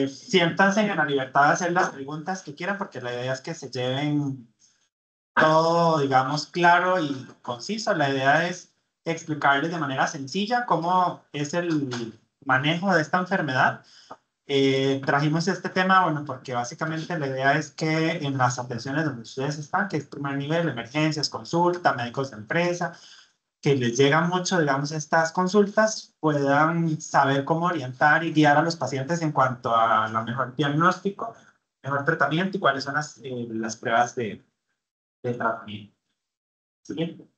Siéntanse en la libertad de hacer las preguntas que quieran, porque la idea es que se lleven todo, digamos, claro y conciso. La idea es explicarles de manera sencilla cómo es el manejo de esta enfermedad. Trajimos este tema, bueno, porque básicamente la idea es que en las atenciones donde ustedes están, que es primer nivel, emergencias, consulta, médicos de empresa, que les llegan mucho, digamos, estas consultas, puedan saber cómo orientar y guiar a los pacientes en cuanto a la mejor diagnóstico, mejor tratamiento y cuáles son las pruebas de tratamiento. Siguiente.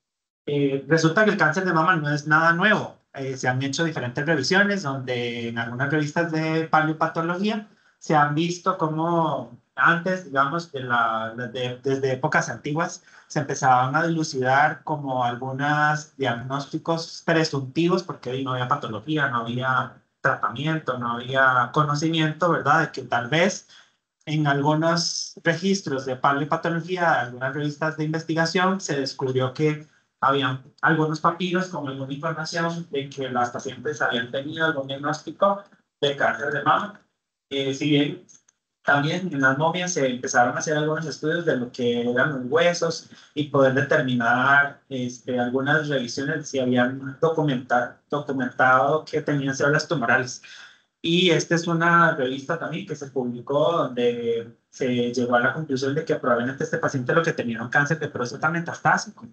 Resulta que el cáncer de mama no es nada nuevo. Se han hecho diferentes revisiones donde en algunas revistas de paleopatología se han visto como antes, digamos, desde épocas antiguas, se empezaban a dilucidar como algunos diagnósticos presuntivos porque no había patología, no había tratamiento, no había conocimiento, ¿verdad? De que tal vez en algunos registros de paleopatología, algunas revistas de investigación, se descubrió que habían algunos papiros con alguna información de que las pacientes habían tenido algún diagnóstico de cáncer de mama. Si bien también en las momias se empezaron a hacer algunos estudios de lo que eran los huesos y poder determinar algunas revisiones si habían documentado que tenían células tumorales. Y esta es una revista también que se publicó donde se llegó a la conclusión de que probablemente este paciente lo que tenía era un cáncer de próstata metastásico.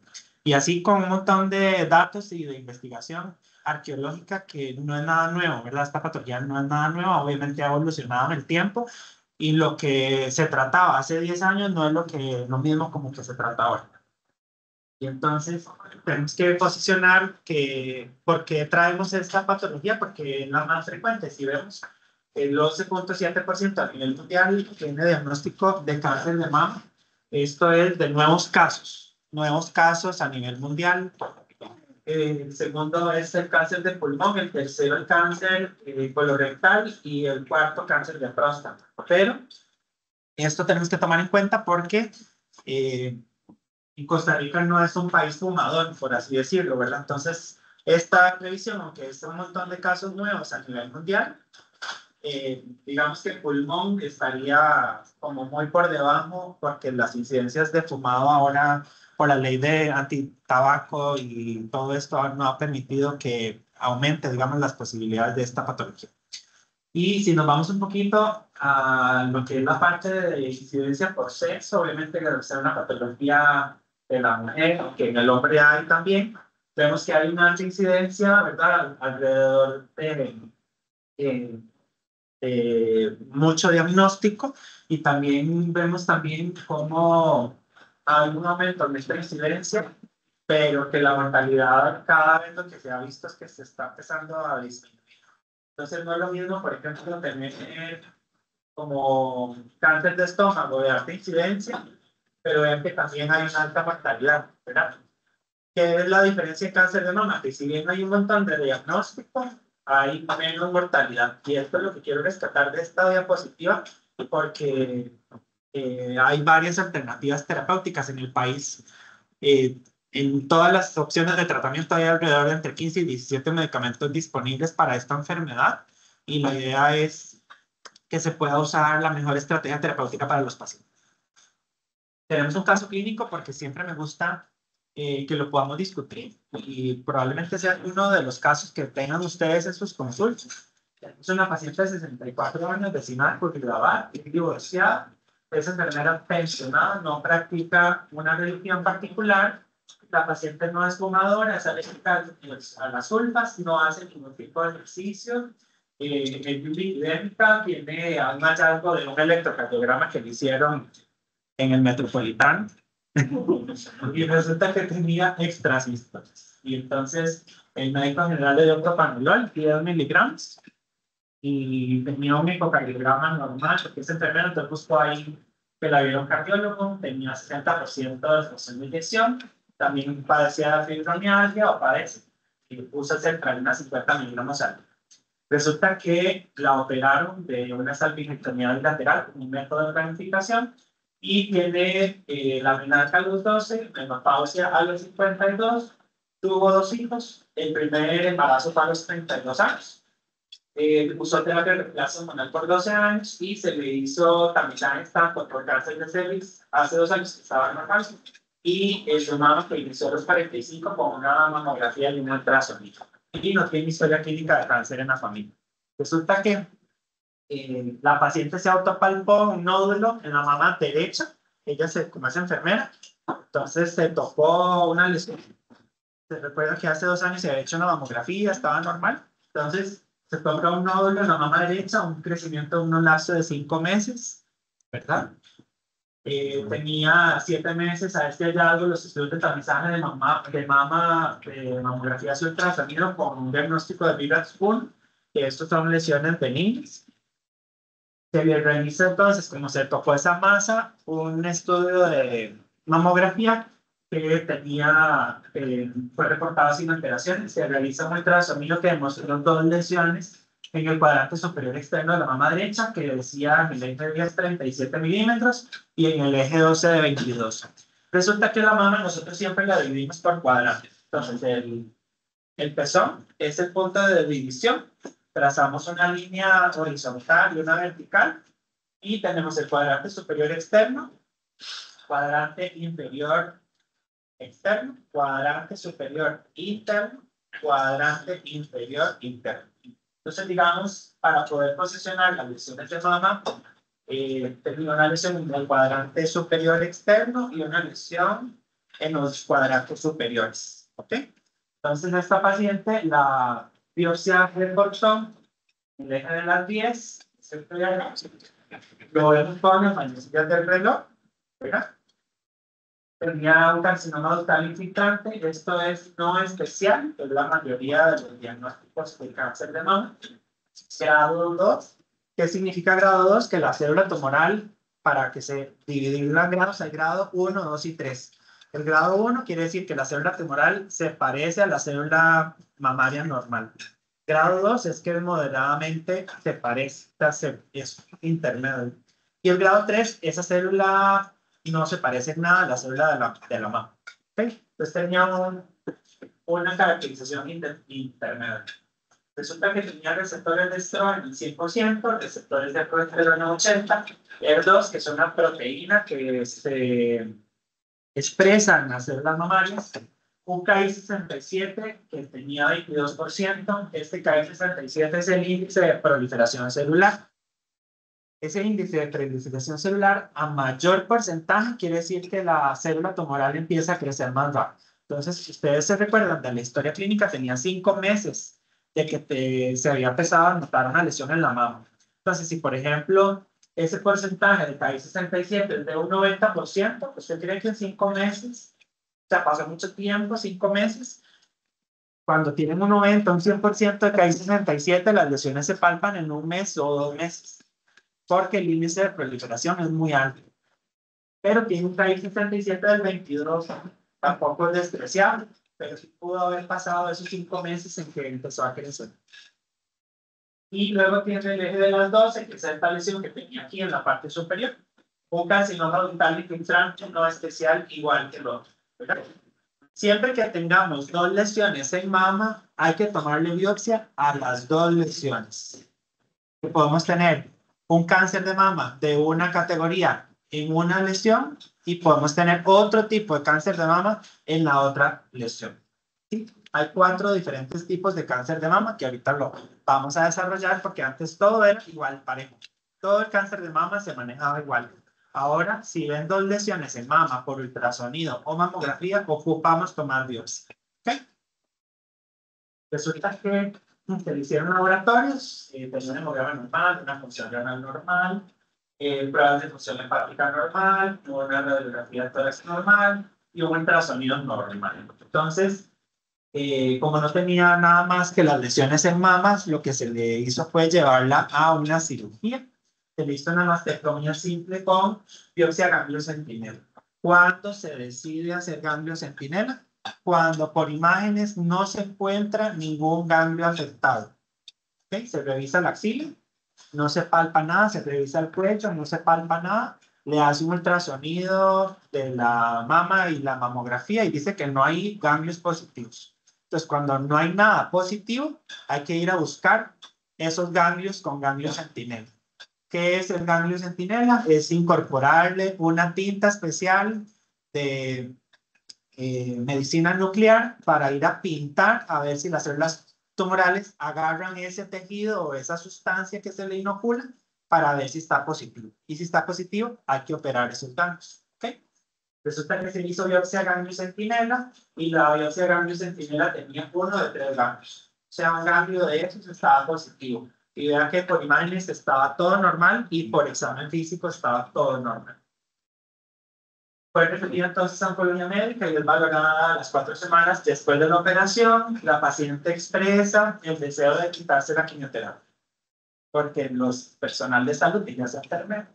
Y así con un montón de datos y de investigación arqueológica que no es nada nuevo, ¿verdad? Esta patología no es nada nueva, obviamente ha evolucionado en el tiempo y lo que se trataba hace 10 años no es lo mismo como que se trata ahora. Y entonces tenemos que posicionar que, ¿por qué traemos esta patología? Porque es la más frecuente. Si vemos, el 11.7% a nivel mundial tiene diagnóstico de cáncer de mama. Esto es de nuevos casos a nivel mundial. El segundo es el cáncer de pulmón, el tercero el cáncer colorectal y el cuarto cáncer de próstata. Pero esto tenemos que tomar en cuenta porque y Costa Rica no es un país fumador, por así decirlo, ¿verdad? Entonces, esta revisión, aunque es un montón de casos nuevos a nivel mundial, digamos que el pulmón estaría como muy por debajo porque las incidencias de fumado ahora, por la ley de antitabaco y todo esto, no ha permitido que aumente, digamos, las posibilidades de esta patología. Y si nos vamos un poquito a lo que es la parte de incidencia por sexo, obviamente que debe ser una patología de la mujer, aunque en el hombre hay también, vemos que hay una alta incidencia, ¿verdad? Alrededor eh, mucho diagnóstico y también vemos también cómo hay un aumento en esta incidencia, pero que la mortalidad cada vez lo que se ha visto es que se está empezando a disminuir. Entonces no es lo mismo, por ejemplo, tener como cáncer de estómago de alta incidencia, pero vean que también hay una alta mortalidad, ¿verdad? ¿Qué es la diferencia en cáncer de mama? Que si bien hay un montón de diagnósticos, hay menos mortalidad. Y esto es lo que quiero rescatar de esta diapositiva, porque hay varias alternativas terapéuticas en el país. En todas las opciones de tratamiento hay alrededor de entre 15 y 17 medicamentos disponibles para esta enfermedad y la idea es que se pueda usar la mejor estrategia terapéutica para los pacientes. Tenemos un caso clínico porque siempre me gusta que lo podamos discutir y probablemente sea uno de los casos que tengan ustedes en sus consultas. Es una paciente de 64 años, vecina de Curridabat, divorciada, es enfermera pensionada, no practica una religión particular. La paciente no es fumadora, es alérgica a las sulfas, no hace ningún tipo de ejercicio. Es idéntica, tiene un hallazgo de un electrocardiograma que le hicieron en el Metropolitano y resulta que tenía extrasístoles. Y entonces el médico general le dio propanolol, 10 miligramos, y tenía un ecocardiograma normal, porque es enfermero, entonces buscó ahí que la vio un cardiólogo, tenía 60% de función de inyección, también padecía de fibromialgia o padece, y puso sertralina 50 miligramos al día. Resulta que la operaron de una salpingectomía bilateral con un método de planificación y tiene la menarca a los 12, menopausia a los 52, tuvo 2 hijos, el primer embarazo fue a los 32 años. usó terapia de reemplazo hormonal por 12 años y se le hizo tamizaje por cáncer de cervix hace 2 años que estaba normal. Y su mamá que inició a los 45 con una mamografía y un ultrasonido. Y no tiene historia clínica de cáncer en la familia. Resulta que la paciente se autopalpó un nódulo en la mama derecha. Ella, como es enfermera, entonces se tocó una lesión. Se recuerda que hace 2 años se había hecho una mamografía, estaba normal. Entonces se toca un nódulo en la mama derecha, un crecimiento en un lapso de 5 meses, ¿verdad? Tenía 7 meses a este hallazgo los estudios de tamizaje de mamografía y ultrasonido con un diagnóstico de Witherspoon, que estos son lesiones benignas. Se le realiza entonces, como se tocó esa masa, un estudio de mamografía que fue reportado sin alteraciones. Se realiza un ultrasonido que demostró 2 lesiones en el cuadrante superior externo de la mama derecha, que decía en el eje 10 37 milímetros y en el eje 12 de 22. Resulta que la mama nosotros siempre la dividimos por cuadrantes. Entonces, el pezón es el punto de división. Trazamos una línea horizontal y una vertical y tenemos el cuadrante superior externo, cuadrante inferior externo, cuadrante superior interno, cuadrante inferior interno. Entonces, digamos, para poder posicionar las lesiones de mama, tenía una lesión en el cuadrante superior externo y una lesión en los cuadrantes superiores. ¿Ok? Entonces, esta paciente, la biopsia reportó el eje de las 10, lo vemos con las manecillas del reloj, ¿verdad? Tenía un carcinoma ductal infiltrante, esto es no especial, es la mayoría de los diagnósticos de cáncer de mama. Grado 2, ¿qué significa grado 2? Que la célula tumoral, para que se dividirla en grados, hay grado 1, 2 y 3. El grado 1 quiere decir que la célula tumoral se parece a la célula mamaria normal. Grado 2 es que moderadamente se parece, es intermedio. Y el grado 3, esa célula no se parece en nada a la célula de la mama. ¿Okay? Entonces tenía una caracterización intermedia. Resulta que tenía receptores de estrógeno en 100%, receptores de progesterona en 80%, ER2, que es una proteína que se expresa en las células mamarias, un KI67 que tenía 22%, este KI67 es el índice de proliferación celular. Ese índice de proliferación celular, a mayor porcentaje, quiere decir que la célula tumoral empieza a crecer más rápido. Entonces, si ustedes se recuerdan de la historia clínica, tenía 5 meses de que se había empezado a notar una lesión en la mama. Entonces, si por ejemplo, ese porcentaje de KI67 es de un 90%, ¿usted cree que en 5 meses, o sea, pasó mucho tiempo, 5 meses, cuando tienen un 90, un 100% de KI67, las lesiones se palpan en 1 mes o 2 meses? Porque el índice de proliferación es muy alto. Pero tiene un KI67 del 22, tampoco es despreciable, pero sí pudo haber pasado esos 5 meses en que empezó a crecer. Y luego tiene el eje de las 12, que es esta lesión que tenía aquí en la parte superior. Un carcinoma ductal infiltrante no especial igual que el otro, ¿verdad? Siempre que tengamos 2 lesiones en mama, hay que tomarle biopsia a las 2 lesiones. Que podemos tener un cáncer de mama de una categoría en una lesión y podemos tener otro tipo de cáncer de mama en la otra lesión. ¿Sí? Hay 4 diferentes tipos de cáncer de mama que ahorita lo vamos a desarrollar porque antes todo era igual, parejo. Todo el cáncer de mama se manejaba igual. Ahora, si ven 2 lesiones en mama por ultrasonido o mamografía, ocupamos tomar biopsia. ¿Okay? Resulta que se le hicieron laboratorios, tenía un hemograma normal, una función renal normal, pruebas de función hepática normal, una radiografía de tórax normal y un ultrasonido normal. Entonces, como no tenía nada más que las lesiones en mamas, lo que se le hizo fue llevarla a una cirugía. Se le hizo una mastectomía simple con biopsia de ganglio centinela. ¿Cuándo se decide hacer ganglio centinela? Cuando por imágenes no se encuentra ningún ganglio afectado. ¿Okay? Se revisa la axila, no se palpa nada, se revisa el cuello, no se palpa nada, le hace un ultrasonido de la mama y la mamografía y dice que no hay ganglios positivos. Entonces, cuando no hay nada positivo, hay que ir a buscar esos ganglios con ganglio centinela. ¿Qué es el ganglio centinela? Es incorporarle una tinta especial de medicina nuclear para ir a pintar a ver si las células tumorales agarran ese tejido o esa sustancia que se le inocula para ver si está positivo. Y si está positivo, hay que operar esos ganglios. ¿Okay? Resulta que se hizo biopsia ganglio centinela y la biopsia ganglio centinela tenía uno de 3 ganglios. O sea, un ganglio de esos estaba positivo. Y vean que por imágenes estaba todo normal y por examen físico estaba todo normal. Fue referida entonces a Oncología Médica y es valorada a las 4 semanas después de la operación. La paciente expresa el deseo de quitarse la quimioterapia, porque los personal de salud ya se enferman,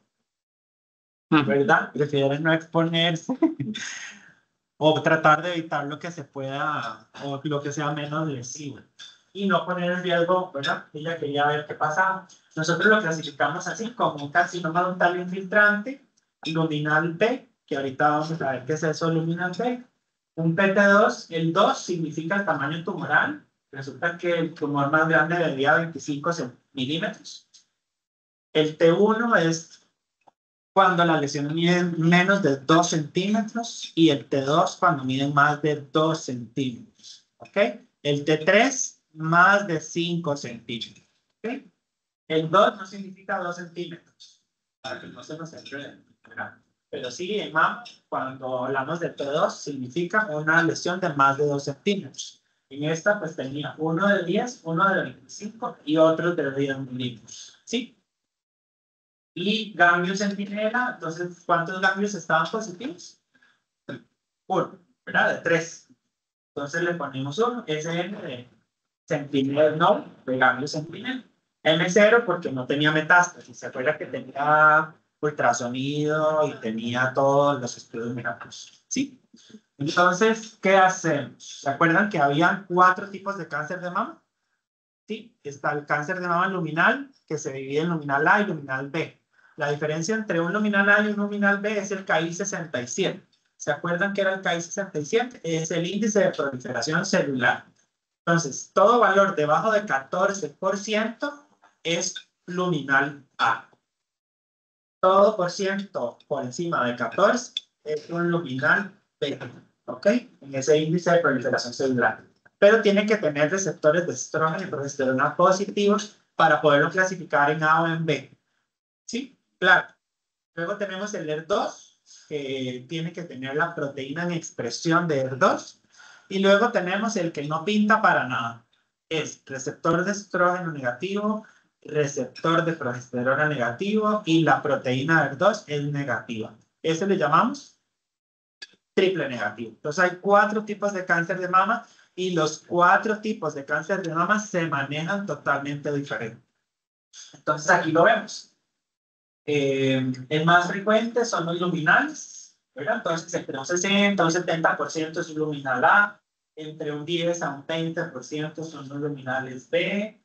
¿verdad? Prefieren no exponerse o tratar de evitar lo que se pueda o lo que sea menos lesivo y no poner en riesgo, ¿verdad? Ella quería ver qué pasaba. Nosotros lo clasificamos así como un carcinoma dental infiltrante, luminal B, que ahorita vamos a ver qué es eso luminal B. Un PT2, el 2 significa el tamaño tumoral. Resulta que el tumor más grande medía 25 milímetros. El T1 es cuando las lesiones miden menos de 2 centímetros y el T2 cuando miden más de 2 centímetros. ¿Ok? El T3 más de 5 centímetros. ¿Ok? El 2 no significa 2 centímetros, para que no se nos enreden, ¿verdad? Pero sí, en mama, cuando hablamos de T2, significa una lesión de más de 2 centímetros. En esta, pues tenía uno de 10, uno de 25 y otro de 10 milímetros. ¿Sí? Y ganglio centinela, entonces, ¿cuántos ganglios estaban positivos? Uno, ¿verdad? De 3. Entonces le ponemos uno, SN de centinela, no, de ganglio centinela. M0 porque no tenía metástasis. ¿Se acuerda que tenía ultrasonido y tenía todos los estudios médicos? ¿Sí? Entonces, ¿qué hacemos? ¿Se acuerdan que había 4 tipos de cáncer de mama? Sí, está el cáncer de mama luminal, que se divide en luminal A y luminal B. La diferencia entre un luminal A y un luminal B es el KI67. ¿Se acuerdan que era el KI67? Es el índice de proliferación celular. Entonces, todo valor debajo de 14% es luminal A. Todo por ciento por encima de 14 es un luminal B. ¿Ok? En ese índice de proliferación celular. Pero tiene que tener receptores de estrógeno y progesterona positivos para poderlo clasificar en A o en B. ¿Sí? Claro. Luego tenemos el ER2, que tiene que tener la proteína en expresión de ER2. Y luego tenemos el que no pinta para nada. Es receptor de estrógeno negativo, receptor de progesterona negativo y la proteína ER2 es negativa. Ese le llamamos triple negativo. Entonces hay 4 tipos de cáncer de mama y los 4 tipos de cáncer de mama se manejan totalmente diferente. Entonces aquí lo vemos. El más frecuente son los luminales, ¿verdad? Entonces entre un 60 y un 70% es luminal A, entre un 10 a un 20% son los luminales B,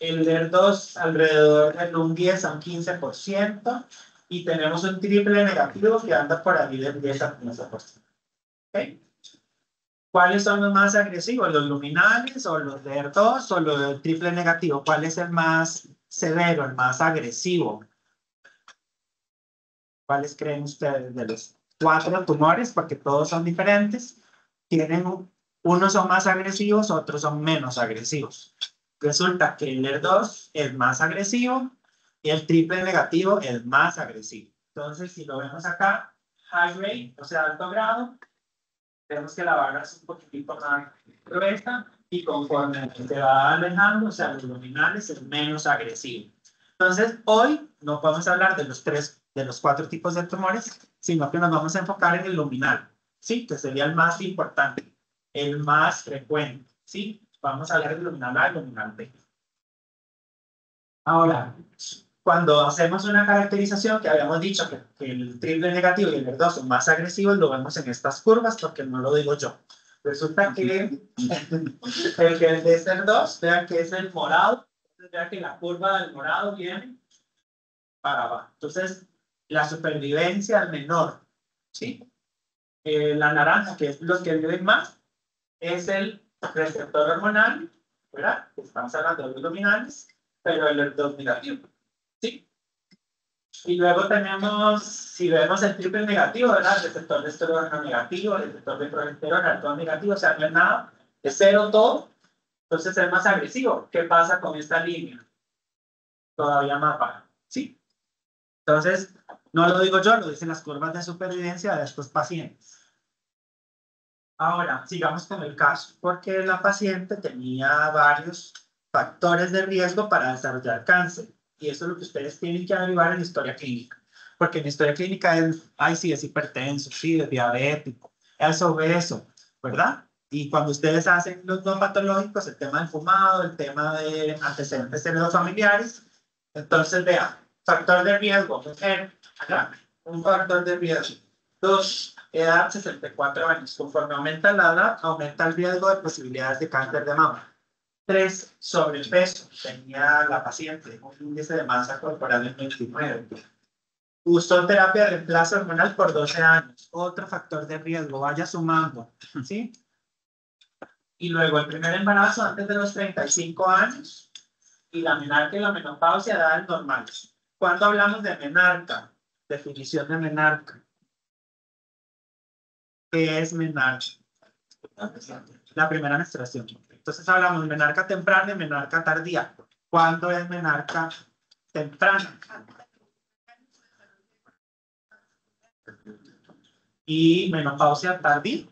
el ER2 alrededor de un 10 a un 15%, y tenemos un triple negativo que anda por ahí del 10 a 15%. ¿Okay? ¿Cuáles son los más agresivos? ¿Los luminales o los de ER2 o los del triple negativo? ¿Cuál es el más severo, el más agresivo? ¿Cuáles creen ustedes de los 4 tumores? Porque todos son diferentes. Unos son más agresivos, otros son menos agresivos. Resulta que el ER2 es más agresivo y el triple negativo es más agresivo. Entonces, si lo vemos acá, high grade, o sea, alto grado, vemos que la barra es un poquitito más gruesa y conforme se va alejando, o sea, los luminales es menos agresivo. Entonces, hoy no podemos hablar de los 4 tipos de tumores, sino que nos vamos a enfocar en el luminal, ¿sí? Que sería el más importante, el más frecuente, ¿sí? Vamos a hablar del luminal A y luminal B. Ahora, cuando hacemos una caracterización que habíamos dicho que el triple negativo y el ER2 son más agresivos, lo vemos en estas curvas porque no lo digo yo. Resulta que el que es de ER2, vean que es el morado, vean que la curva del morado viene para abajo. Entonces, la supervivencia al menor, ¿sí? La naranja, que es los que viven más, es el receptor hormonal, ¿verdad? Estamos hablando de los luminales. pero el HER2 negativo. ¿Sí? Y luego tenemos, si vemos el triple negativo, ¿verdad? El receptor de estrógeno negativo, el receptor de progesterona, el todo negativo, o sea, no es nada, es cero todo, entonces es más agresivo. ¿Qué pasa con esta línea? Todavía más baja, ¿sí? Entonces, no lo digo yo, lo dicen las curvas de supervivencia de estos pacientes. Ahora, sigamos con el caso, porque la paciente tenía varios factores de riesgo para desarrollar cáncer. Y eso es lo que ustedes tienen que averiguar en la historia clínica. Porque en la historia clínica es, ay, sí, es hipertenso, sí, es diabético, es obeso, ¿verdad? Y cuando ustedes hacen los no patológicos, el tema del fumado, el tema de antecedentes familiares, entonces vean, factor de riesgo, mujer, acá, un factor de riesgo. 2, edad 64 años. Conforme aumenta la edad, aumenta el riesgo de posibilidades de cáncer de mama. 3, sobrepeso. Tenía la paciente un índice de masa corporal de 29. Usó terapia de reemplazo hormonal por 12 años. Otro factor de riesgo, vaya sumando. ¿Sí? Y luego el primer embarazo antes de los 35 años y la menarca y la menopausia edades normales. ¿Cuándo hablamos de menarca? Definición de menarca. ¿Qué es menarca? La primera menstruación. Entonces hablamos de menarca temprana y menarca tardía. ¿Cuándo es menarca temprana? Y menopausia tardía.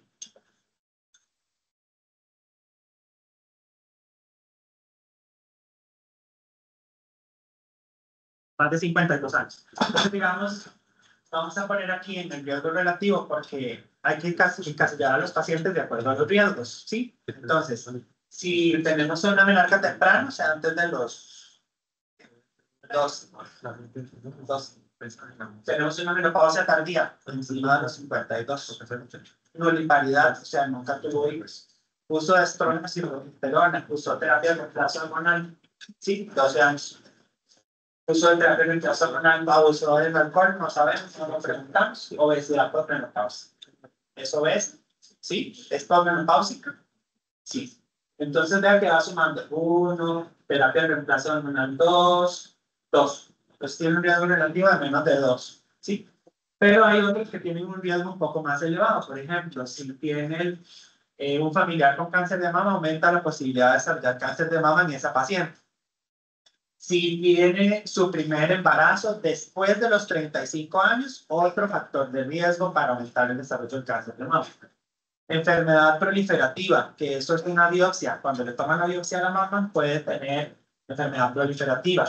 Más de 52 años. Entonces, digamos, vamos a poner aquí en el riesgo relativo porque hay que encasillar a los pacientes de acuerdo a los riesgos, ¿sí? Entonces, si tenemos una menarca temprana, o sea, antes de los dos, tenemos una menopausia tardía, por encima de los 52, nulliparidad, o sea, nunca tuvo hijos. Uso de estrógenos y progesterona, uso terapia de reemplazo hormonal, sí, 12 años. Uso de terapia de reemplazo hormonal, abuso del alcohol, no sabemos, no lo preguntamos, obesidad por menopausia. ¿Es obesa? Sí. ¿Es postmenopáusica? Sí. Entonces vea que va sumando 1, terapia de reemplazo hormonal 2, 2. Entonces tiene un riesgo relativo de menos de 2. ¿Sí? Pero hay otros que tienen un riesgo un poco más elevado. Por ejemplo, si tiene un familiar con cáncer de mama, aumenta la posibilidad de desarrollar cáncer de mama en esa paciente. Si tiene su primer embarazo después de los 35 años, otro factor de riesgo para aumentar el desarrollo del cáncer de mama. Enfermedad proliferativa, que eso es una biopsia. Cuando le toman la biopsia a la mama, puede tener enfermedad proliferativa.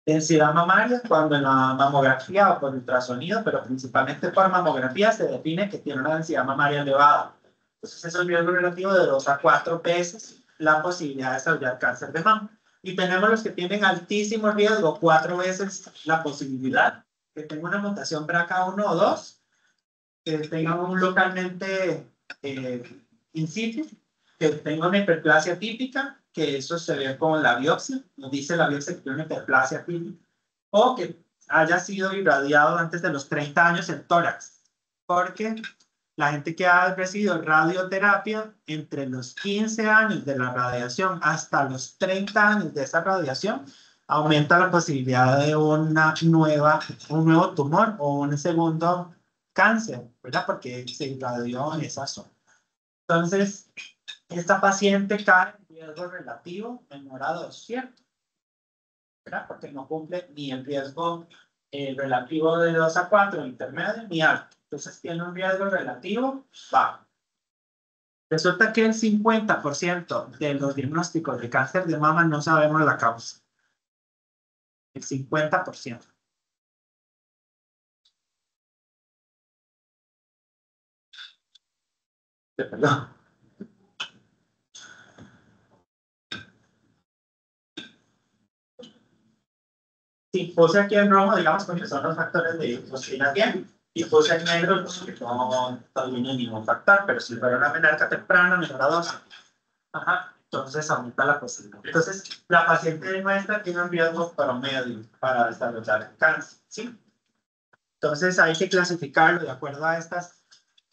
Densidad mamaria, cuando en la mamografía o por ultrasonido, pero principalmente por mamografía, se define que tiene una densidad mamaria elevada. Entonces, es un riesgo relativo de 2 a 4 veces la posibilidad de desarrollar cáncer de mama. Y tenemos los que tienen altísimo riesgo, 4 veces la posibilidad que tenga una mutación BRCA1 o 2, que tenga un localmente in situ, que tenga una hiperplasia típica, que eso se ve con la biopsia, nos dice la biopsia que tiene una hiperplasia típica, o que haya sido irradiado antes de los 30 años el tórax, porque la gente que ha recibido radioterapia entre los 15 años de la radiación hasta los 30 años de esa radiación, aumenta la posibilidad de un nuevo tumor o un segundo cáncer, ¿verdad? Porque se irradió en esa zona. Entonces, esta paciente cae en riesgo relativo menor a 2, ¿cierto? ¿Verdad? Porque no cumple ni el riesgo relativo de 2 a 4, intermedio, ni alto. Entonces, tiene un riesgo relativo bajo. Resulta que el 50% de los diagnósticos de cáncer de mama no sabemos la causa. El 50%. Perdón. Sí, puse aquí en rojo, digamos, porque son los factores de toxina bien, y puse en negro los que no tienen ningún factor, pero si fuera una menarca temprana, menor a 12. Ajá, entonces aumenta la posibilidad. Entonces, la paciente nuestra tiene un riesgo promedio para desarrollar cáncer, ¿sí? Entonces, hay que clasificarlo de acuerdo a estas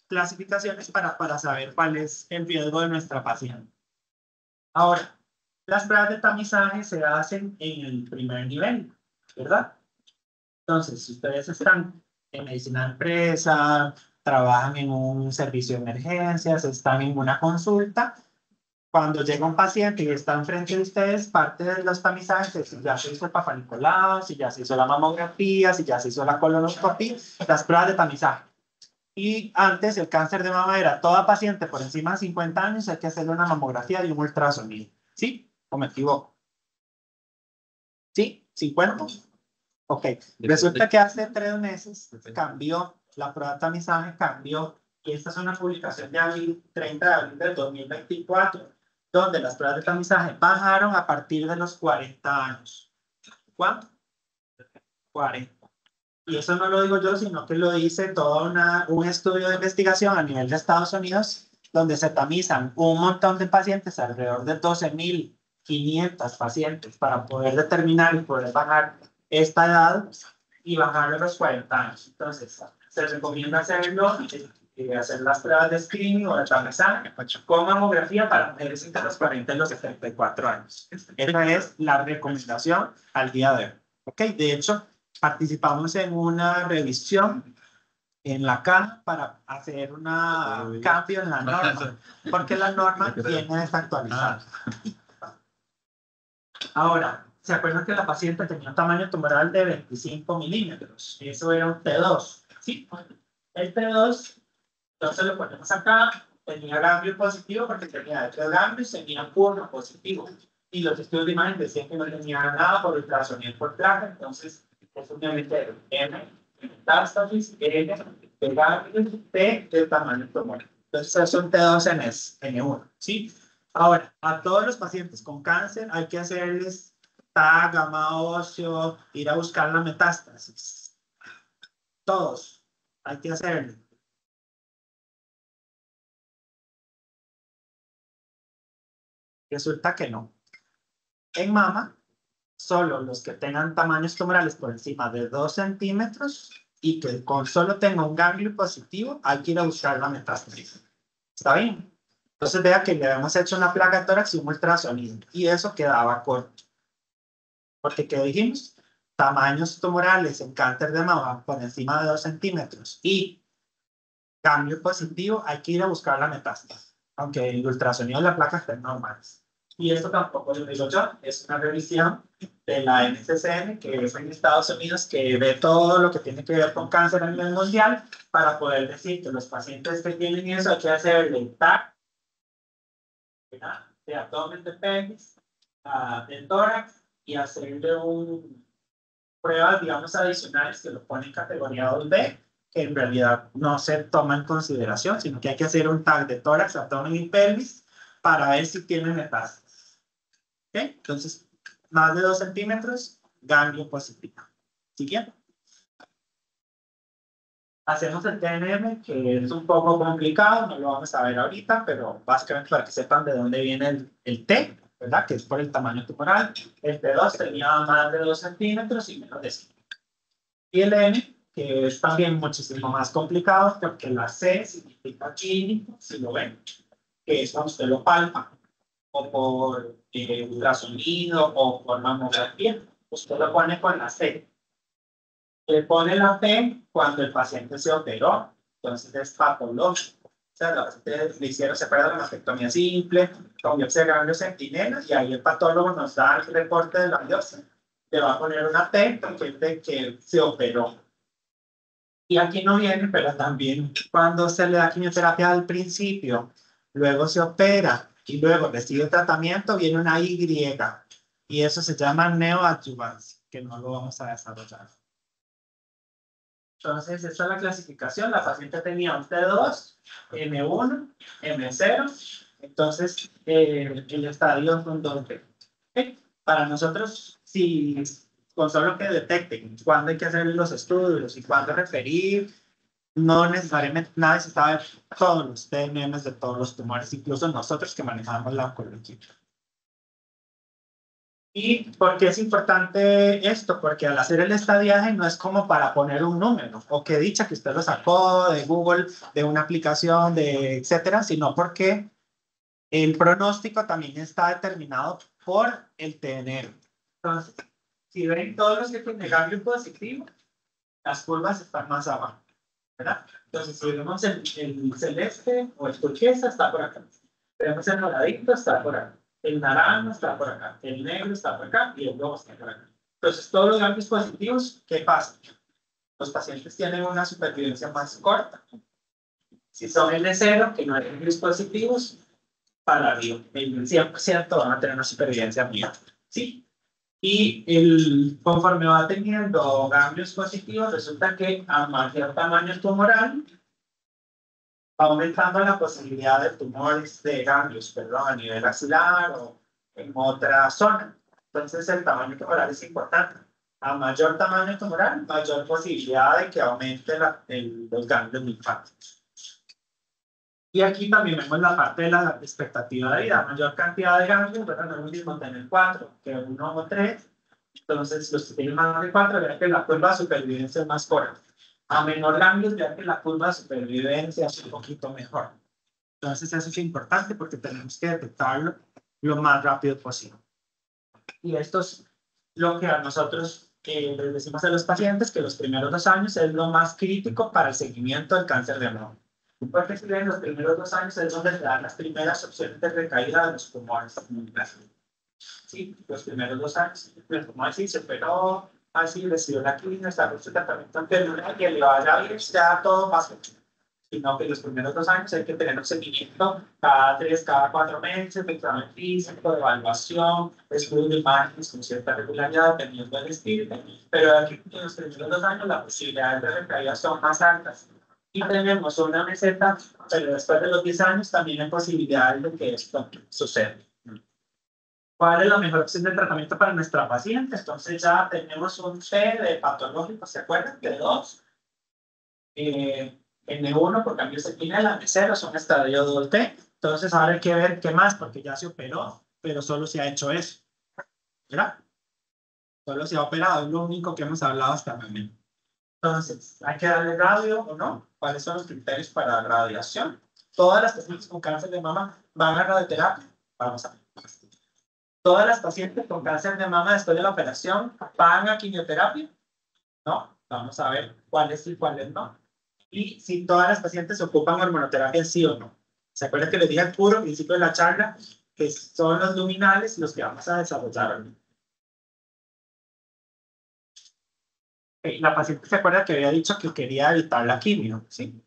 clasificaciones para saber cuál es el riesgo de nuestra paciente. Ahora, Las pruebas de tamizaje se hacen en el primer nivel, ¿verdad? Entonces, si ustedes están en medicina de empresa, trabajan en un servicio de emergencias, están en una consulta, cuando llega un paciente y está enfrente de ustedes, parte de los tamizajes es si ya se hizo el Papa Nicolau, si ya se hizo la mamografía, si ya se hizo la colonoscopia, las pruebas de tamizaje. Y antes el cáncer de mama era toda paciente por encima de 50 años, hay que hacerle una mamografía y un ultrasonido. ¿Sí? ¿O me equivoco? ¿Sí? ¿50? Ok. Resulta que hace 3 meses cambió, la prueba de tamizaje cambió, y esta es una publicación de abril, 30 de abril del 2024, donde las pruebas de tamizaje bajaron a partir de los 40 años. ¿Cuánto? 40. Y eso no lo digo yo, sino que lo dice todo un estudio de investigación a nivel de Estados Unidos, donde se tamizan un montón de pacientes, alrededor de 12.500 pacientes, para poder determinar y poder bajar esta edad y bajar a los 40 años. Entonces, se recomienda hacerlo, hacer las pruebas de screening o de tamizaje con mamografía para mujeres entre los 40 y los 74 años. Esa es la recomendación al día de hoy. ¿Ok? De hecho, participamos en una revisión en la caja para hacer un cambio en la norma, porque la norma viene desactualizada. Ahora, ¿se acuerdan que la paciente tenía un tamaño tumoral de 25 milímetros? Eso era un T2. Sí, el T2, entonces lo ponemos acá, tenía ganglio positivo porque tenía 3 ganglios y tenía puro positivo. Y los estudios de imagen decían que no tenía nada por ultrasonido por placa, entonces es un M0. M, metástasis, N, de ganglios, T, de tamaño tumoral. Entonces es un T2 N1, ¿sí? Ahora, a todos los pacientes con cáncer hay que hacerles TAC, gamma óseo, ir a buscar la metástasis. Todos hay que hacerlo. Resulta que no. En mama, solo los que tengan tamaños tumorales por encima de 2 centímetros y que con solo tenga un ganglio positivo, hay que ir a buscar la metástasis. ¿Está bien? Entonces vea que le habíamos hecho una placa de tórax y un ultrasonido y eso quedaba corto. Porque, ¿qué dijimos? Tamaños tumorales en cáncer de mama por encima de 2 centímetros y cambio positivo, hay que ir a buscar la metástasis, aunque el ultrasonido de la placa estén normales. Y esto tampoco lo digo yo, es una revisión de la NCCN, que es en Estados Unidos, que ve todo lo que tiene que ver con cáncer a nivel mundial, para poder decir que los pacientes que tienen eso hay que hacerle el TAC, de abdomen de pelvis, del tórax, y hacerle pruebas, digamos, adicionales que lo ponen en categoría 2B, que en realidad no se toma en consideración, sino que hay que hacer un TAC de tórax, abdomen y pelvis para ver si tiene metástasis. ¿Ok? Entonces, más de 2 centímetros, ganglio positivo. Siguiente. Hacemos el TNM, que es un poco complicado, no lo vamos a ver ahorita, pero básicamente para que sepan de dónde viene el T, ¿verdad? Que es por el tamaño tumoral. El T2 tenía más de 2 centímetros y menos de 5. Y el N, que es también muchísimo más complicado, porque la C significa clínico, si lo ven, que es cuando usted lo palpa, o por ultrasonido, o por mamografía, usted lo pone con la C. Le pone la P cuando el paciente se operó, entonces es patológico. O sea, le hicieron, se acuerdan, una mastectomía simple, con biopsia de ganglio centinela, y ahí el patólogo nos da el reporte de la biopsia. Le va a poner una P porque es de que se operó. Y aquí no viene, pero también cuando se le da quimioterapia al principio, luego se opera y luego recibe tratamiento, viene una Y. Y eso se llama neoadjuvancia, que no lo vamos a desarrollar. Entonces, esta es la clasificación. La paciente tenía un T2, M1, M0. Entonces, el estadio es un 2B. ¿Okay? Para nosotros, si con solo que detecten cuándo hay que hacer los estudios y cuándo referir, no necesariamente nadie se sabe todos los TNMs de todos los tumores, incluso nosotros que manejamos la oncología. ¿Y por qué es importante esto? Porque al hacer el estadiaje no es como para poner un número, o que dicha que usted lo sacó de Google, de una aplicación, de etcétera, sino porque el pronóstico también está determinado por el TNF. Entonces, si ven todos los que tienen ganglio positivo, las curvas están más abajo, ¿verdad? Entonces, si vemos el celeste o el turquesa, está por acá. Vemos el moradito, está por acá. El naranja está por acá. El negro está por acá y el rojo está por acá. Entonces, todos los ganglios positivos, ¿qué pasa? Los pacientes tienen una supervivencia más corta. Si son L0, que no hay ganglios positivos, para arriba, el 100% van a tener una supervivencia muy alta. ¿Sí? Y conforme va teniendo ganglios positivos, resulta que a mayor tamaño tumoral, va aumentando la posibilidad de tumores de ganglios, perdón, a nivel axilar o en otra zona. Entonces, el tamaño tumoral es importante. A mayor tamaño tumoral, mayor posibilidad de que aumente los ganglios linfáticos. Y aquí también vemos la parte de la expectativa de vida. Mayor cantidad de ganglios, bueno, no es lo mismo tener 4 que 1 o 3. Entonces, los que tienen más de 4, verán que la curva de supervivencia es más corta. A menor ganglios, verán que la curva de supervivencia es un poquito mejor. Entonces, eso es importante porque tenemos que detectarlo lo más rápido posible. Y esto es lo que a nosotros les decimos a los pacientes, que los primeros 2 años es lo más crítico para el seguimiento del cáncer de mama. Porque si ven, los primeros 2 años es donde se dan las primeras opciones de recaída de los tumores. Sí, los primeros 2 años, como así se operó, así recibió la quimio, está con su tratamiento anterior, que le vaya bien, ya todo pasa. Sino que los primeros 2 años hay que tener un seguimiento cada 3, cada 4 meses, de examen físico, de evaluación, estudios de imágenes con cierta regularidad, dependiendo del estilo. Pero aquí en los primeros 2 años las posibilidades de recaída son más altas. Y tenemos una meseta, pero después de los 10 años también hay posibilidades de que esto suceda. ¿Cuál es la mejor opción de tratamiento para nuestra paciente? Entonces ya tenemos un T de patológico, ¿se acuerdan? T2. N1 por cambio de sepinela, N0 es un estadio 2T. Entonces ahora hay que ver qué más, porque ya se operó, pero solo se ha hecho eso. ¿Verdad? Solo se ha operado, es lo único que hemos hablado hasta el momento. Entonces, ¿hay que darle radio o no? ¿Cuáles son los criterios para la radiación? Todas las pacientes con cáncer de mama van a radioterapia. Vamos a ver. ¿Todas las pacientes con cáncer de mama después de la operación van a quimioterapia? No. Vamos a ver cuáles sí y cuáles no. Y si todas las pacientes ocupan hormonoterapia, sí o no. ¿Se acuerdan que les dije al puro principio de la charla que son los luminales los que vamos a desarrollar hoy? La paciente se acuerda que había dicho que quería evitar la quimio, ¿sí?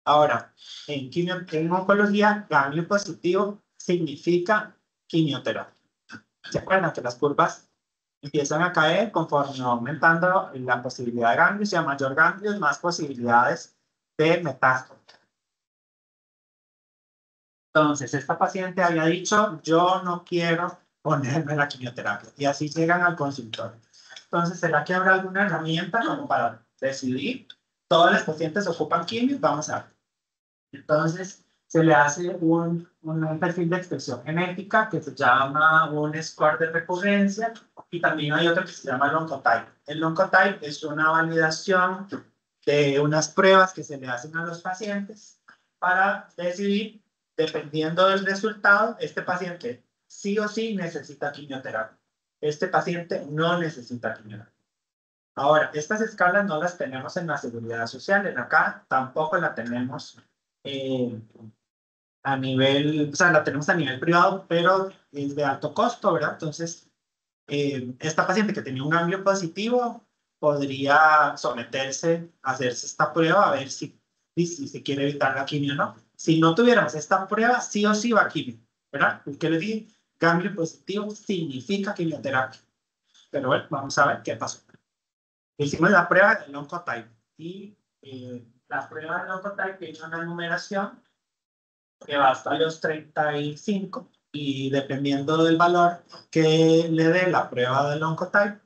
Ahora, en oncología, ganglio positivo significa quimioterapia. ¿Se acuerdan que las curvas empiezan a caer conforme va aumentando la posibilidad de ganglios y a mayor ganglios, más posibilidades de metástasis? Entonces, esta paciente había dicho, yo no quiero ponerme la quimioterapia. Y así llegan al consultorio. Entonces, ¿será que habrá alguna herramienta como para decidir? Todas las pacientes ocupan quimio, vamos a ver. Entonces, se le hace un perfil de expresión genética que se llama un score de recurrencia y también hay otro que se llama el Oncotype. El Oncotype es una validación de unas pruebas que se le hacen a los pacientes para decidir, dependiendo del resultado, este paciente sí o sí necesita quimioterapia. Este paciente no necesita quimioterapia. Ahora, estas escalas no las tenemos en la seguridad social, en acá tampoco la tenemos a nivel, o sea, la tenemos a nivel privado, pero es de alto costo, ¿verdad? Entonces, esta paciente que tenía un ganglio positivo podría someterse a hacerse esta prueba a ver si se quiere evitar la quimio o no. Si no tuviéramos esta prueba, sí o sí va a quimio, ¿verdad? ¿Qué le dije? Ganglio positivo significa quimioterapia. Pero bueno, vamos a ver qué pasó. Hicimos la prueba del Oncotype y la prueba del Oncotype tiene una numeración que va hasta los 35 y dependiendo del valor que le dé la prueba del Oncotype,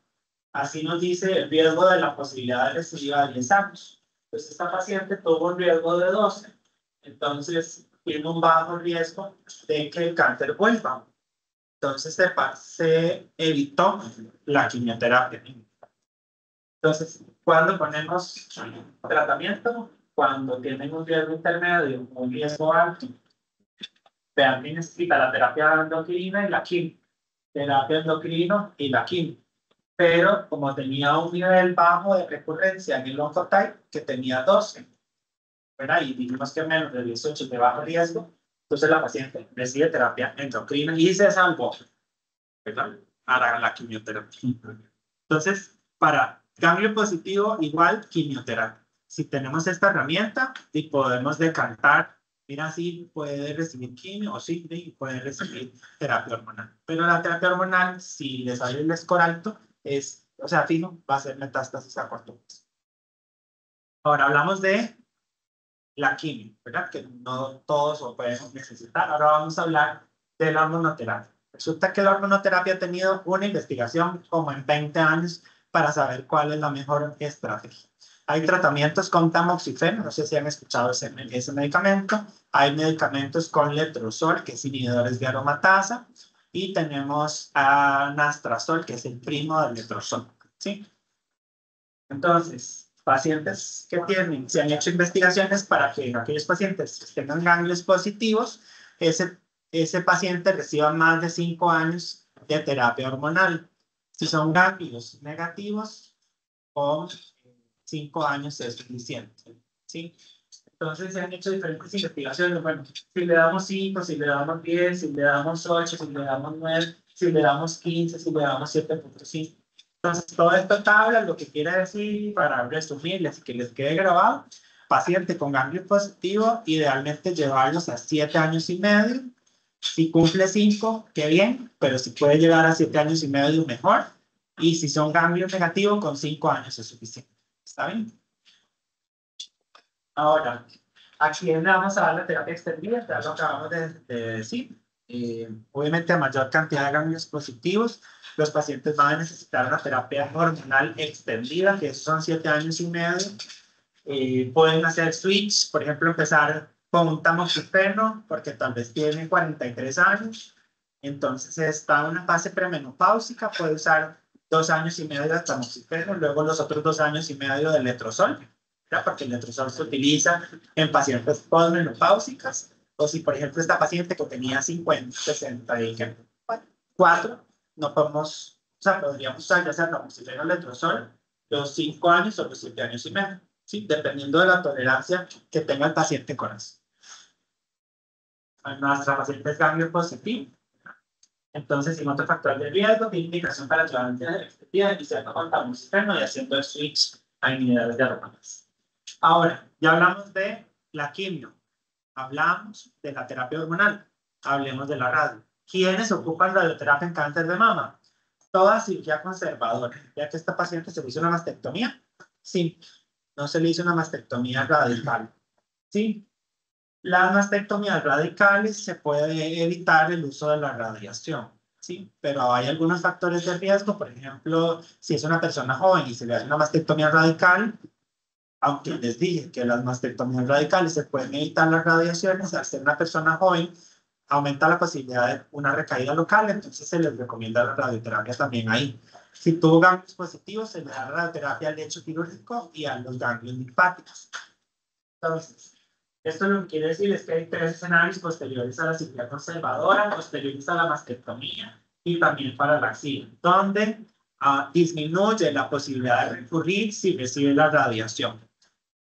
así nos dice el riesgo de la posibilidad de recidiva de 10 años. Pues esta paciente tuvo un riesgo de 12, entonces tiene un bajo riesgo de que el cáncer vuelva. Entonces se evitó la quimioterapia. Entonces, ¿cuándo ponemos tratamiento? Cuando tienen un riesgo intermedio, un riesgo alto. Vean, necesita la terapia endocrina y la quimio. terapia endocrino y la quimio. Pero como tenía un nivel bajo de recurrencia en el oncotype, que tenía 12, ¿verdad? Y dijimos que menos de 18 es de bajo riesgo, entonces la paciente recibe terapia endocrina y se salvó, ¿verdad? Para la quimioterapia. Entonces, para ganglio positivo, igual quimioterapia. Si tenemos esta herramienta y podemos decantar, mira si puede recibir quimio o si puede recibir terapia hormonal. Pero la terapia hormonal, si le sale el score alto, es, o sea, fijo, va a ser metástasis a corto plazo. Ahora hablamos de la quimio, ¿verdad? Que no todos lo podemos necesitar. Ahora vamos a hablar de la hormonoterapia. Resulta que la hormonoterapia ha tenido una investigación como en 20 años para saber cuál es la mejor estrategia. Hay tratamientos con tamoxifeno, no sé si han escuchado ese medicamento. Hay medicamentos con letrozol, que es inhibidores de aromatasa. Y tenemos a anastrozol, que es el primo del letrozol, ¿sí? Entonces, pacientes que tienen, se han hecho investigaciones para que aquellos pacientes que tengan ganglios positivos, ese paciente reciba más de 5 años de terapia hormonal. Si son ganglios negativos, con 5 años es suficiente, ¿sí? Entonces se han hecho diferentes investigaciones. Bueno, si le damos 5, si le damos 10, si le damos 8, si le damos 9, si le damos 15, si le damos 7.5. Entonces, toda esta tabla lo que quiere decir, para resumirles y que les quede grabado, paciente con ganglio positivo, idealmente llevarlos a 7 años y medio. Si cumple 5, qué bien, pero si puede llegar a 7 años y medio, mejor. Y si son ganglios negativos, con 5 años es suficiente. ¿Está bien? Ahora, ¿a quién le vamos a dar la terapia extendida? Ya lo acabamos de decir. Obviamente, a mayor cantidad de ganglios positivos, los pacientes van a necesitar una terapia hormonal extendida, que son 7 años y medio. Pueden hacer switch, por ejemplo, empezar con un tamoxifeno, porque tal vez tiene 43 años. Entonces está en una fase premenopáusica, puede usar 2 años y medio de tamoxifeno, luego los otros 2 años y medio de letrozol, ¿verdad? Porque el letrozol se utiliza en pacientes postmenopáusicas, o si por ejemplo esta paciente que tenía 50, 64, no podemos, o sea, podríamos usar ya sea tamoxifeno o letrozol los 5 años o los 7 años y medio, ¿sí? Dependiendo de la tolerancia que tenga el paciente con eso. Nuestra paciente es ganglio positivo. Entonces, sin otro factor de riesgo, tiene indicación para tratamiento de extendida, iniciando con tamoxifeno y haciendo el switch a inhibidores de aromatasa. Ahora, ya hablamos de la quimio, hablamos de la terapia hormonal, hablemos de la radio. ¿Quiénes ocupan radioterapia en cáncer de mama? Toda cirugía conservadora. Ya que esta paciente se le hizo una mastectomía, sí, no se le hizo una mastectomía radical, sí. Las mastectomías radicales se puede evitar el uso de la radiación, ¿sí? Pero hay algunos factores de riesgo, por ejemplo, si es una persona joven y se le hace una mastectomía radical, aunque les dije que las mastectomías radicales se pueden evitar las radiaciones, al ser una persona joven, aumenta la posibilidad de una recaída local, entonces se les recomienda la radioterapia también ahí. Si tuvo ganglios positivos, se le da radioterapia al lecho quirúrgico y a los ganglios linfáticos. Entonces, esto lo que quiere decir es que hay 3 escenarios posteriores a la cirugía conservadora, posteriores a la mastectomía y también para la axila, donde disminuye la posibilidad de recurrir si recibe la radiación.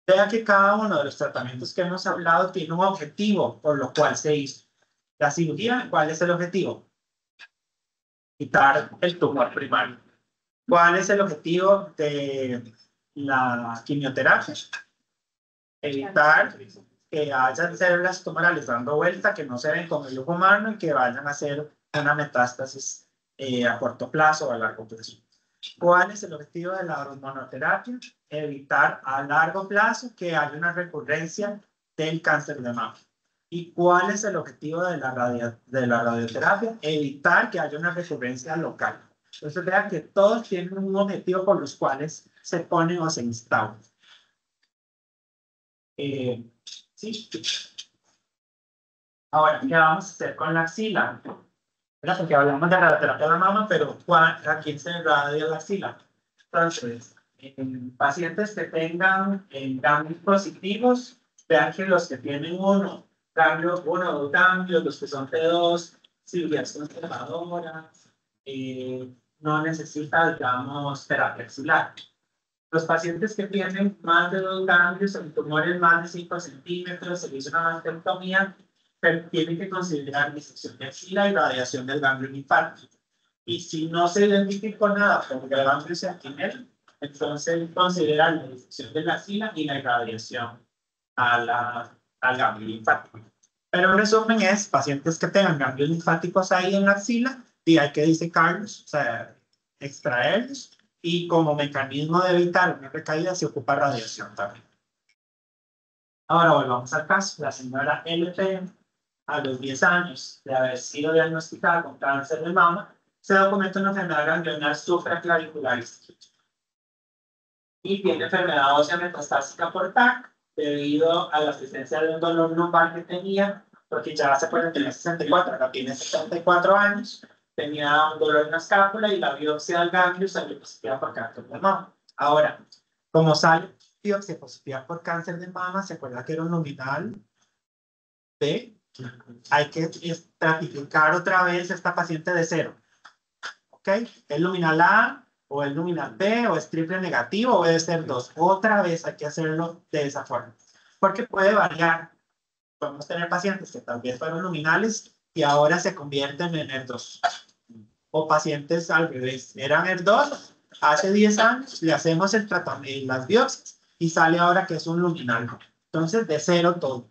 Vea que cada uno de los tratamientos que hemos hablado tiene un objetivo por lo cual se hizo. La cirugía, ¿cuál es el objetivo? Quitar el tumor primario. ¿Cuál es el objetivo de la quimioterapia? Evitar que haya células tumorales dando vuelta, que no se ven con el ojo humano y que vayan a hacer una metástasis a corto plazo o a largo plazo. ¿Cuál es el objetivo de la hormonoterapia? Evitar a largo plazo que haya una recurrencia del cáncer de mama. ¿Y cuál es el objetivo de la radioterapia? Evitar que haya una recurrencia local. Entonces vean que todos tienen un objetivo por los cuales se ponen o se instauran. Sí. Ahora, ¿qué vamos a hacer con la axila? ¿Verdad? Porque hablamos de radioterapia de la mama, pero ¿a quién se radia la axila? Entonces, en pacientes que tengan ganglios positivos, vean que los que tienen uno o dos ganglios, los que son T2, cirugías conservadoras, no necesita, digamos, terapia axilar. Los pacientes que tienen más de 2 ganglios en tumores más de 5 centímetros, se le hizo una mastectomía, pero tienen que considerar disección de axila y radiación del ganglio linfático. Y si no se identificó nada por el ganglio sentinel, entonces consideran la disección de la axila y la irradiación al ganglio linfático. Pero en resumen es, pacientes que tengan ganglios linfáticos ahí en la axila, y hay que disecarlos, o sea, extraerlos, y como mecanismo de evitar una recaída se ocupa radiación también. Ahora volvamos al caso. La señora LP, a los 10 años de haber sido diagnosticada con cáncer de mama, se documenta una enfermedad ganglionar supraclavicular y tiene enfermedad ósea metastásica por TAC debido a la presencia de un dolor lumbar que tenía, porque ya se puede tener 64, ahora tiene 74 años, tenía un dolor en la escápula y la biopsia del ganglio salió positiva por cáncer de mama. Ahora, como sale biopsia positiva por cáncer de mama, se acuerda que era un luminal B, hay que estratificar otra vez esta paciente de 0. ¿Ok? ¿Es luminal A o es luminal B o es triple negativo o debe ser 2? Otra vez hay que hacerlo de esa forma. Porque puede variar. Podemos tener pacientes que tal vez fueron luminales y ahora se convierten en ER2. O pacientes al revés. Eran ER2 hace 10 años, le hacemos el tratamiento, las biopsias y sale ahora que es un luminal. Entonces, de 0 todo.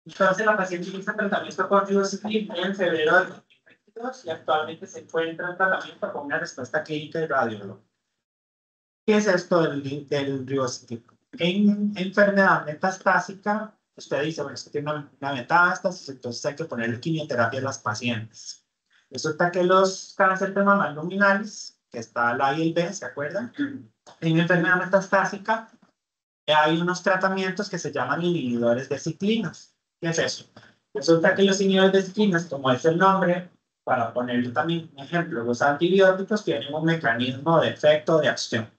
Entonces, la paciente inicia tratamiento con ribociclib en febrero de 2022 y actualmente se encuentra en tratamiento con una respuesta clínica y radiólogo. ¿Qué es esto del ribociclib? En enfermedad metastásica, usted dice, bueno, esto tiene una metástasis, entonces hay que ponerle quimioterapia a las pacientes. Resulta que los cánceres de mama luminales, que está la A y el B, ¿se acuerdan? En enfermedad metastásica hay unos tratamientos que se llaman inhibidores de ciclinas. ¿Qué es eso? Resulta que los inhibidores de ciclinas, como es el nombre, para ponerle también un ejemplo, los antibióticos tienen un mecanismo de efecto de acción.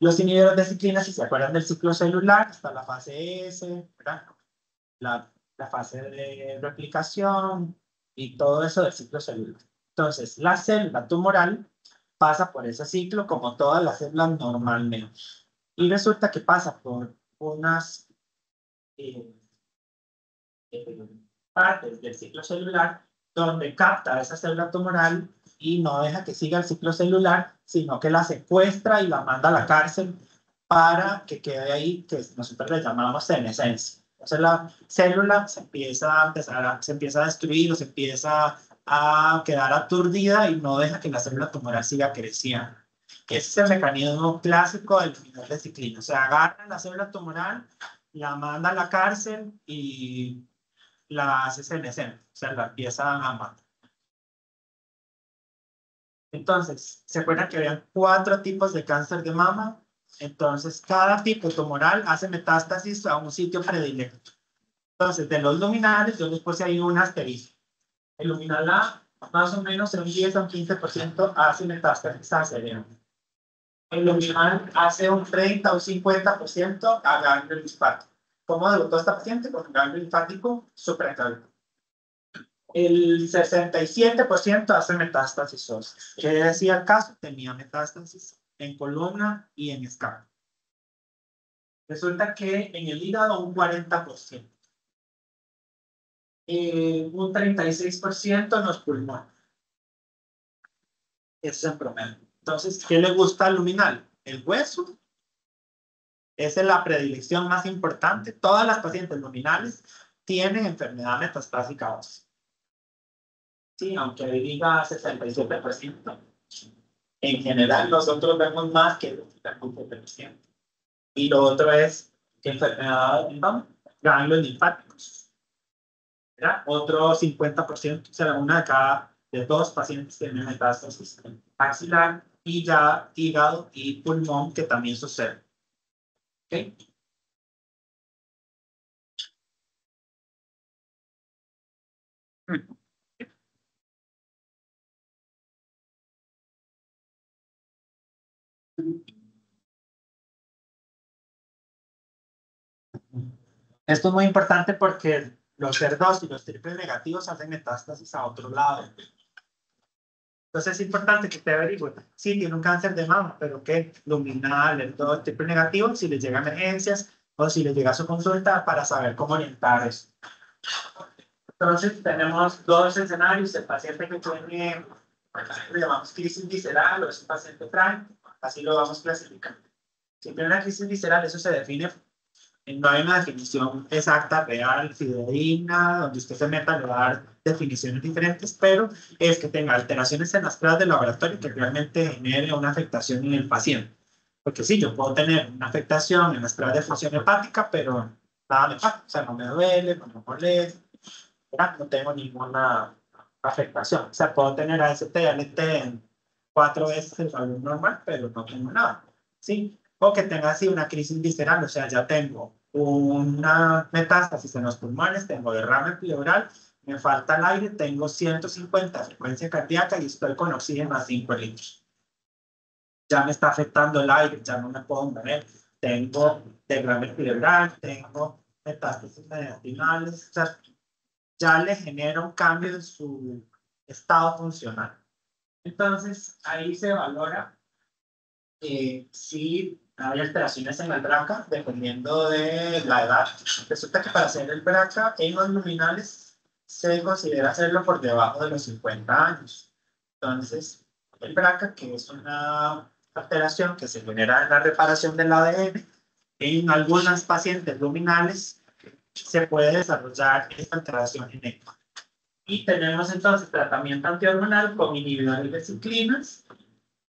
Los inhibidores de ciclina, si se acuerdan del ciclo celular, está la fase S, ¿verdad? La fase de replicación y todo eso del ciclo celular. Entonces, la célula tumoral pasa por ese ciclo como todas las células normalmente. Y resulta que pasa por unas eh, partes del ciclo celular donde capta esa célula tumoral y no deja que siga el ciclo celular, sino que la secuestra y la manda a la cárcel para que quede ahí, que nosotros le llamamos senescencia. Entonces la célula se empieza a destruir o se empieza a quedar aturdida y no deja que la célula tumoral siga creciendo. Ese es el mecanismo clásico del inhibidor de ciclina. O sea, agarra la célula tumoral, la manda a la cárcel y la hace senescente. O sea, la empieza a matar. Entonces, ¿se acuerdan que había 4 tipos de cáncer de mama? Entonces, cada tipo tumoral hace metástasis a un sitio predilecto. Entonces, de los luminales, yo les puse ahí un asterisco. El luminal A, más o menos en un 10 o un 15% hace metástasis al cerebro. El luminal hace un 30 o 50% a ganglio linfático. ¿Cómo debutó esta paciente? Con un ganglio linfático supraclavicular. El 67% hace metástasis ósea. ¿Qué decía el caso? Tenía metástasis en columna y en escápula. Resulta que en el hígado un 40%. Un 36% en los pulmones. Ese es el promedio. Entonces, ¿qué le gusta al luminal? El hueso. Esa es la predilección más importante. Todas las pacientes luminales tienen enfermedad metastásica ósea. Sí, aunque diga 67%. En general, nosotros vemos más que el 70%. Y lo otro es enfermedad de ganglios linfáticos. ¿Verdad? Otro 50%, o sea, una de 2 pacientes tiene metástasis axilar y ya hígado y pulmón, que también sucede. ¿Okay? Esto es muy importante porque los ER2 y los triples negativos hacen metástasis a otro lado. Entonces es importante que te averigüe si tiene un cáncer de mama, pero que luminal, el todo tipo negativo, si le llega a emergencias o si le llega a su consulta para saber cómo orientar eso. Entonces tenemos dos escenarios: el paciente que tiene, lo llamamos crisis visceral, o es un paciente franco, así lo vamos clasificando. Si tiene una crisis visceral, eso se define, no hay una definición exacta, real, fidedigna, donde usted se meta, le va a dar definiciones diferentes, pero es que tenga alteraciones en las pruebas del laboratorio que realmente genere una afectación en el paciente. Porque sí, yo puedo tener una afectación en las pruebas de función hepática, pero nada me pasa, o sea, no me duele, no me molesta, no tengo ninguna afectación. O sea, puedo tener AST, ALT en 4 veces el valor normal, pero no tengo nada. ¿Sí? O que tenga así una crisis visceral, o sea, ya tengo una metástasis en los pulmones, tengo derrame pleural, me falta el aire, tengo 150 frecuencia cardíaca y estoy con oxígeno a 5 litros. Ya me está afectando el aire, ya no me puedo mover, tengo derrame pleural, tengo metástasis mediastinales, o sea, ya le genera un cambio en su estado funcional. Entonces, ahí se valora si hay alteraciones en el BRCA, dependiendo de la edad. Resulta que para hacer el BRCA en los luminales se considera hacerlo por debajo de los 50 años. Entonces, el BRCA, que es una alteración que se genera en la reparación del ADN, en algunas pacientes luminales se puede desarrollar esta alteración genética. Y tenemos entonces tratamiento antihormonal con inhibidores de ciclinas,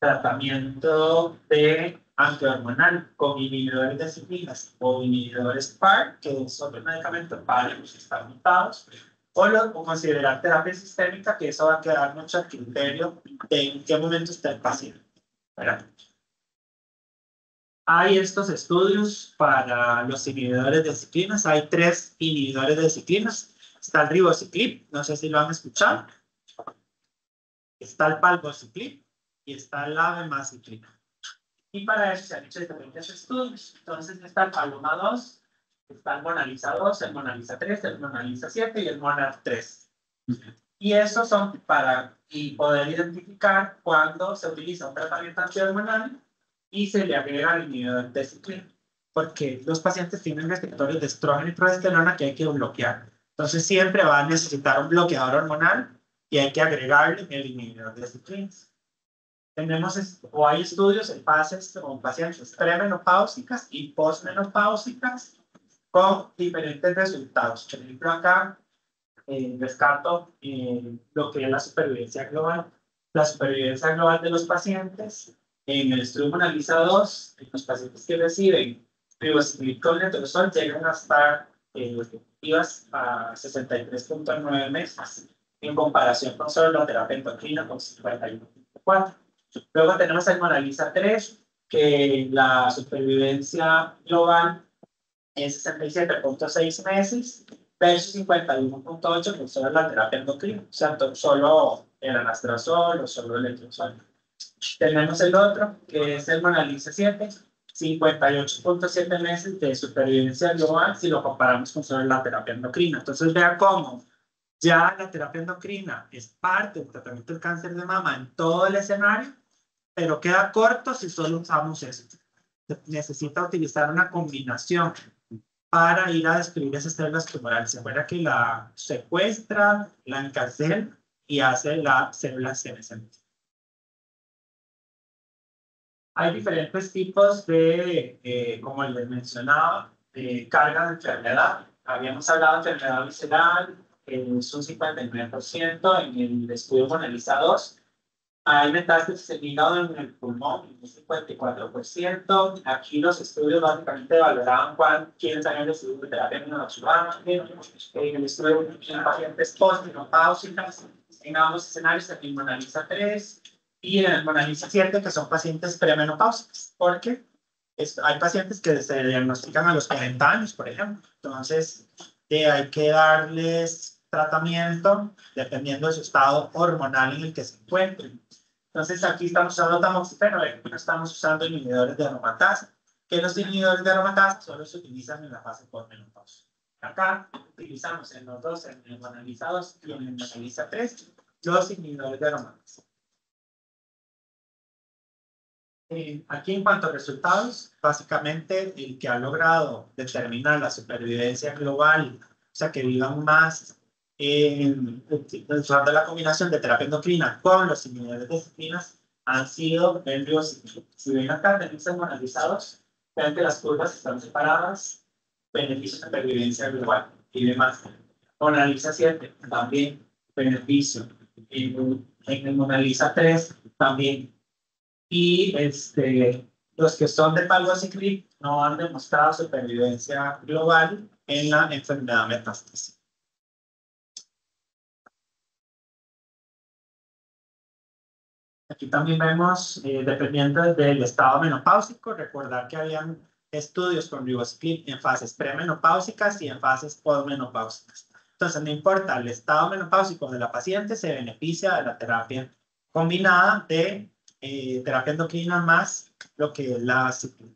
tratamiento de antihormonal con inhibidores de ciclinas o inhibidores PAR, que es otro medicamento para los que están mutados, o considerar terapia sistémica, que eso va a quedar mucho al criterio de en qué momento está el paciente. ¿Verdad? Hay estos estudios para los inhibidores de ciclinas. Hay 3 inhibidores de ciclinas. Está el ribociclib, no sé si lo han escuchado. Está el palbociclib y está el abemaciclib. Y para eso se han hecho diferentes estudios. Entonces está el Paloma 2, está el Monalisa 2, el Monalisa 3, el Monalisa 7 y el Monarch 3. Y esos son para poder identificar cuando se utiliza un tratamiento antihormonal y se le agrega el inhibidor de ciclina. Porque los pacientes tienen receptores de estrógeno y progesterona que hay que bloquear. Entonces siempre va a necesitar un bloqueador hormonal y hay que agregarle el inhibidor de ciclinas. Tenemos, o hay estudios en pacientes premenopáusicas y posmenopáusicas con diferentes resultados. Por ejemplo, acá rescato lo que es la supervivencia global. La supervivencia global de los pacientes en el estudio Monalisa 2, en los pacientes que reciben ribociclib con letrozol llegan a estar efectivas a 63.9 meses, en comparación con solo la terapia endocrina con 51.4. Luego tenemos el Monalisa 3, que la supervivencia global es 67.6 meses versus 51.8 con solo la terapia endocrina, o sea, solo el anastrozol o solo el letrozol. Tenemos el otro, que es el Monalisa 7, 58.7 meses de supervivencia global si lo comparamos con solo la terapia endocrina. Entonces, vea cómo ya la terapia endocrina es parte del tratamiento del cáncer de mama en todo el escenario, pero queda corto si solo usamos esto. Necesita utilizar una combinación para ir a destruir esas células tumorales. Se acuerda que la secuestra, la encarcela y hace la célula senescente. Hay diferentes tipos de, como les mencionaba, de carga de enfermedad. Habíamos hablado de enfermedad visceral, es un 59% en el estudio Monalisa 2. Hay metástasis en hígado en el pulmón, un 54%. Aquí los estudios básicamente valoraban quiénes habían recibido terapia inmunosupresiva. En el estudio en pacientes postmenopáusicas, en ambos escenarios, el Monalisa 3 y en el Monalisa 7, que son pacientes premenopáusicos, porque hay pacientes que se diagnostican a los 40 años, por ejemplo. Entonces, hay que darles tratamiento dependiendo de su estado hormonal en el que se encuentren. Entonces, aquí estamos usando tamoxifeno, no estamos usando inhibidores de aromatasa, que los inhibidores de aromatasa solo se utilizan en la fase postmenopausia. Acá utilizamos en los dos, en el Monalisa 2 y en el Monalisa 3, los inhibidores de aromatasa. Aquí en cuanto a resultados, básicamente el que ha logrado determinar la supervivencia global, o sea, que vivan más usando la combinación de terapia endocrina con los inhibidores de ciclinas, han sido el riociclib. Si ven acá, tenemos analizados, ven que las curvas están separadas, beneficio de supervivencia global, vive más. Mona Lisa 7, también, beneficio. En el Mona Lisa 3, también. Y los que son de palbociclib no han demostrado supervivencia global en la enfermedad metastásica. Aquí también vemos, dependiendo del estado menopáusico, recordar que habían estudios con ribociclib en fases premenopáusicas y en fases postmenopáusicas. Entonces, no importa el estado menopáusico de la paciente, se beneficia de la terapia combinada de terapia endocrina más lo que es la ciclina.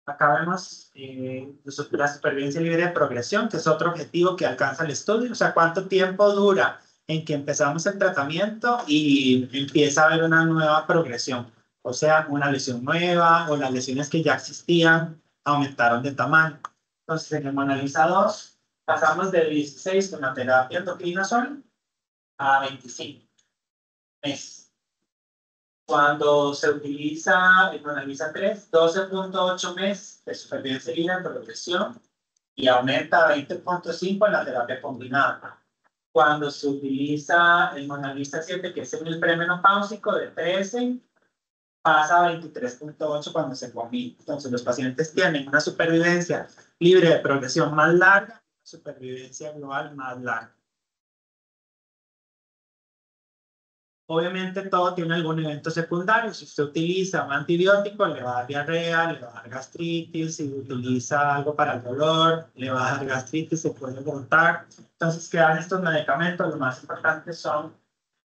Acá vemos la supervivencia libre de progresión, que es otro objetivo que alcanza el estudio. O sea, cuánto tiempo dura en que empezamos el tratamiento y empieza a haber una nueva progresión. O sea, una lesión nueva o las lesiones que ya existían aumentaron de tamaño. Entonces, en el Mona Lisa 2, pasamos de 16 con la terapia endocrina sola a 25 meses. Cuando se utiliza el Mona Lisa 3, 12.8 meses de supervivencia libre de progresión y aumenta a 20.5 en la terapia combinada. Cuando se utiliza el Mona Lisa 7, que es en el premenopáusico de 13, pasa a 23.8 cuando se combina. Entonces, los pacientes tienen una supervivencia libre de progresión más larga, una supervivencia global más larga. Obviamente todo tiene algún evento secundario. Si usted utiliza un antibiótico, le va a dar diarrea, le va a dar gastritis. Si utiliza algo para el dolor, le va a dar gastritis, se puede brotar. Entonces, ¿qué dan estos medicamentos? Lo más importante son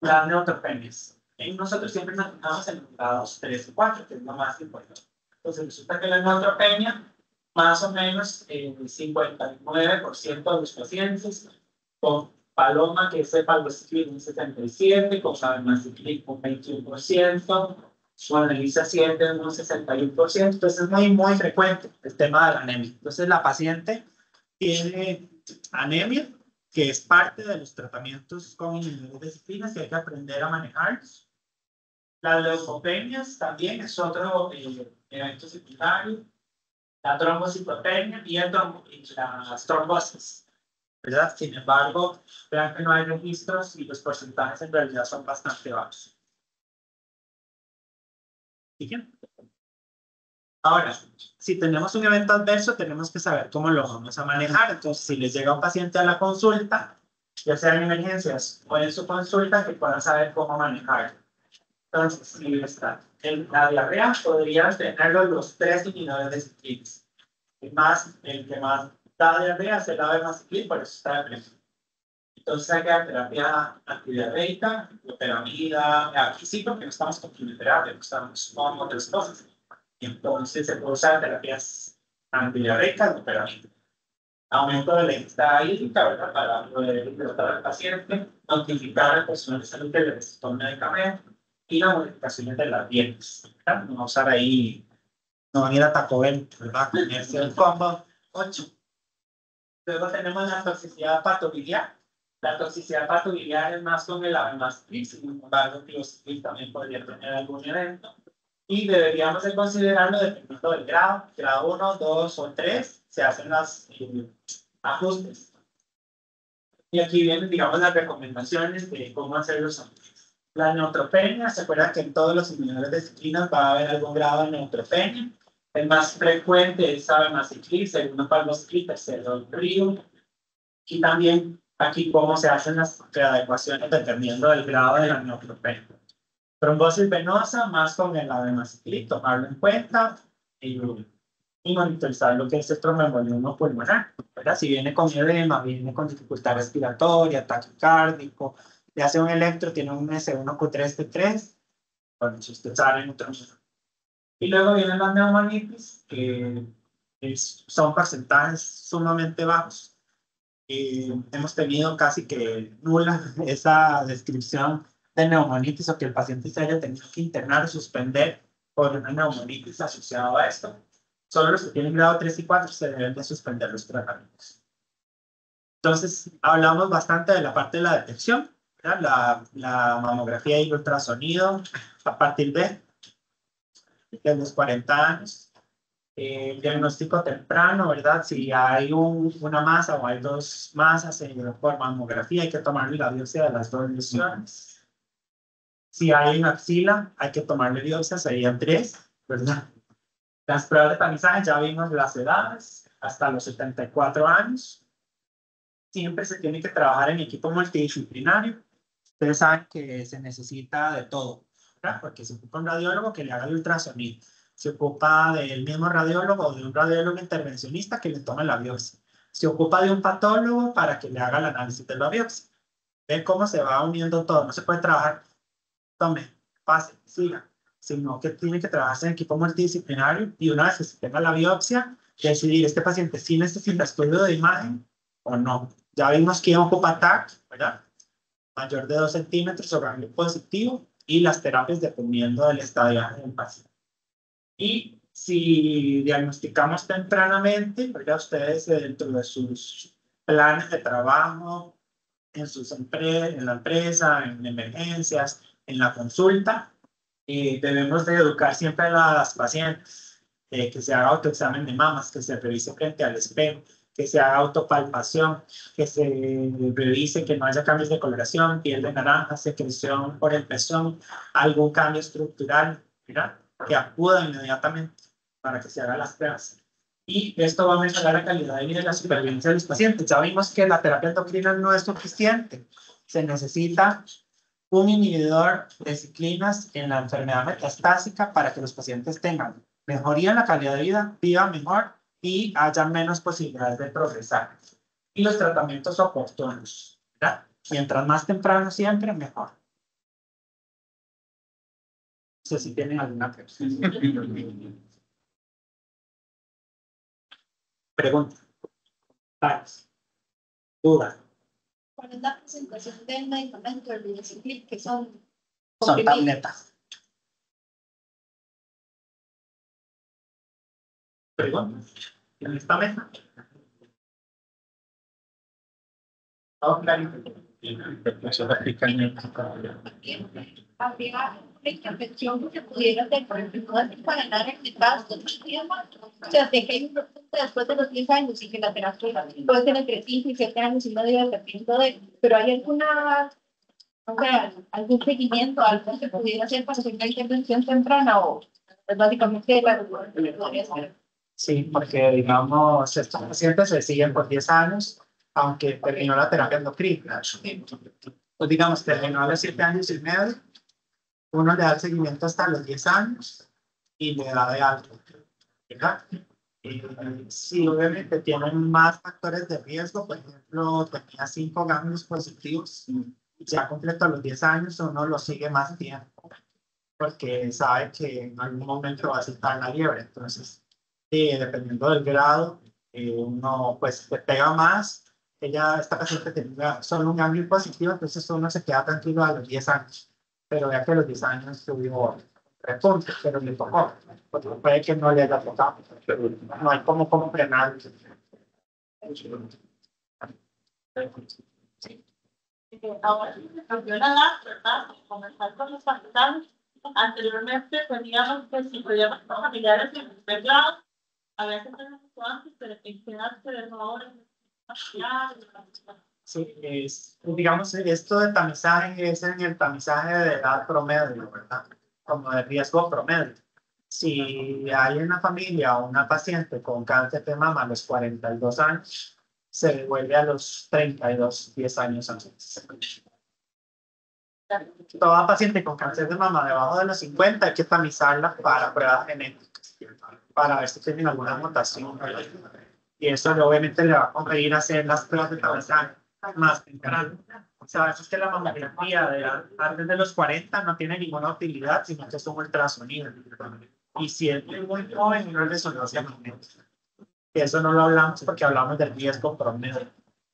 las neutropenias. Nosotros siempre nos fijamos en los grados 3 y 4, que es lo más importante. Entonces, resulta que la neutropenia, más o menos el 59% de los pacientes con Paloma, que es palbociclib un 77%, con abemaciclib un 21%, Mona Lisa 7 un 61%. Entonces es muy frecuente el tema de la anemia. Entonces la paciente tiene anemia, que es parte de los tratamientos con inhibidores de ciclinas que hay que aprender a manejar. Las leucopenias también es otro evento secundario. La trombocitopenia y las trombosis, ¿verdad? Sin embargo, vean que no hay registros y los porcentajes en realidad son bastante bajos. ¿Sí? Ahora, si tenemos un evento adverso, tenemos que saber cómo lo vamos a manejar. Entonces, si les llega un paciente a la consulta, ya sea en emergencias o en su consulta, que puedan saber cómo manejar. Entonces, si está en la diarrea, podrían tenerlo los 3 inhibidores de ciclinas. El que más da diarrea es el abemaciclib, por eso está depresivo. Entonces hay que dar terapia antidiarreica, loperamida, aquí sí, porque no estamos con quimioterapia, no estamos con otras cosas. Entonces se puede usar terapias antidiarreicas, loperamida. Aumento de la ingesta hídrica, ¿verdad? Para poder hidratar al paciente, notificar al personal de salud que le necesita un medicamento y las modificaciones de las dietas. No usar ahí, no van a ir a Taco Bell, ¿verdad? Comerse el combo 8. Luego tenemos la toxicidad patobiliar. La toxicidad patobiliar es más con el abemaciclib, sin embargo, el ribociclib también podría tener algún evento. Y deberíamos de considerarlo dependiendo del grado. Grado 1, 2 o 3 se hacen los ajustes. Y aquí vienen, digamos, las recomendaciones de cómo hacer los ajustes. La neutropenia, se acuerdan que en todos los inhibidores de ciclinas va a haber algún grado de neutropenia. El más frecuente es abemaciclib, segundo palbociclib, tercero el río. Y también aquí cómo se hacen las readecuaciones dependiendo del grado de la neutropenia. Trombosis venosa, más con el abemaciclib, tomarlo en cuenta y monitorizar lo que es el tromboembolismo pulmonar. ¿Verdad? Si viene con edema, viene con dificultad respiratoria, taquicárdico, le hace un electro, tiene un S1Q3T3, bueno, si usted sabe, otro. Y luego vienen las neumonitis, que son porcentajes sumamente bajos. Hemos tenido casi que nula esa descripción de neumonitis o que el paciente se haya tenido que internar o suspender por una neumonitis asociada a esto. Solo los que tienen grado 3 y 4 se deben de suspender los tratamientos. Entonces, hablamos bastante de la parte de la detección, la mamografía y el ultrasonido a partir de los 40 años. El diagnóstico temprano, ¿verdad? Si hay una masa o hay dos masas por mamografía, hay que tomarle la biopsia de las dos lesiones. Si hay una axila, hay que tomarle biopsia, serían 3, ¿verdad? Las pruebas de tamizaje, ya vimos las edades, hasta los 74 años. Siempre se tiene que trabajar en equipo multidisciplinario. Ustedes saben que se necesita de todo, ¿verdad? Porque se ocupa un radiólogo que le haga el ultrasonido. Se ocupa del mismo radiólogo o de un radiólogo intervencionista que le tome la biopsia. Se ocupa de un patólogo para que le haga el análisis de la biopsia. Ven cómo se va uniendo todo. No se puede trabajar, tome, pase, siga, sino que tiene que trabajarse en equipo multidisciplinario y una vez que se tenga la biopsia, decidir este paciente sí necesita estudio de imagen o no. Ya vimos que ocupa TAC, ¿verdad? Mayor de 2 centímetros o ganglio positivo y las terapias dependiendo del estadio del paciente. Y si diagnosticamos tempranamente, ¿verdad? Ustedes dentro de sus planes de trabajo, en la empresa, en emergencias, en la consulta, debemos de educar siempre a las pacientes, que se haga autoexamen de mamas, que se revise frente al espejo, que se haga autopalpación, que se revise que no haya cambios de coloración, piel de naranja, secreción por el pezón, algún cambio estructural, ¿verdad? Que acuda inmediatamente para que se hagan las pruebas. Y esto va a mejorar la calidad de vida y la supervivencia de los pacientes. Ya vimos que la terapia endocrina no es suficiente. Se necesita un inhibidor de ciclinas en la enfermedad metastásica para que los pacientes tengan mejoría en la calidad de vida, vivan mejor y haya menos posibilidades de progresar. Y los tratamientos oportunos, ¿verdad? Mientras más temprano siempre, mejor. No sé si tienen alguna pregunta. Duda. ¿Cuál es la presentación del medicamento, el Bilaciclib, que son tabletas? Pregunta. ¿En esta mesa? Habría una intervención que pudiera ser para ganar en el caso del sistema. O sea, de que hay un paciente después de los 10 años y que la terapia puede ser entre 5 y 7 años y no debe dependiendo de. Pero hay alguna, o sea, algún seguimiento, algo que pudiera hacer para hacer una intervención temprana o es básicamente la que podría ser. Sí, porque digamos, estos pacientes se siguen por 10 años, aunque terminó la terapia endocrina. Pues digamos, terminó a los 7 años y medio, uno le da el seguimiento hasta los 10 años y le da de alto, ¿verdad? Sí, obviamente tienen más factores de riesgo, por ejemplo, tenía 5 ganglios positivos, ya completó los 10 años, uno lo sigue más tiempo, porque sabe que en algún momento va a saltar la liebre, entonces, dependiendo del grado, uno pues le pega más. Esta paciente tenía solo un ganglio positivo, entonces uno se queda tranquilo a los 10 años, pero ya que a los 10 años tuvo repunte, pero le tocó, porque puede que no le haya tocado, pero no hay como frenar. Ahora se cambió la edad, ¿verdad? Comenzar con los capitanes. Anteriormente teníamos que si problemas familiares en el primer grado, a veces tenemos antes, pero en qué edad se dejó ahora. Sí, digamos, esto de tamizaje es en el tamizaje de edad promedio, ¿verdad? Como de riesgo promedio. Si hay una familia o una paciente con cáncer de mama a los 42 años, se devuelve a los 32, 10 años antes. Toda paciente con cáncer de mama debajo de los 50 hay que tamizarla para pruebas genéticas, para ver si tienen alguna mutación. Y eso obviamente le va a convenir hacer las pruebas de tamizaje más temprano. O sea, eso es que la mamografía antes de los 40 no tiene ninguna utilidad, sino que es un ultrasonido. Y si es muy joven, no es resonancia magnética. Y eso no lo hablamos porque hablamos del riesgo promedio.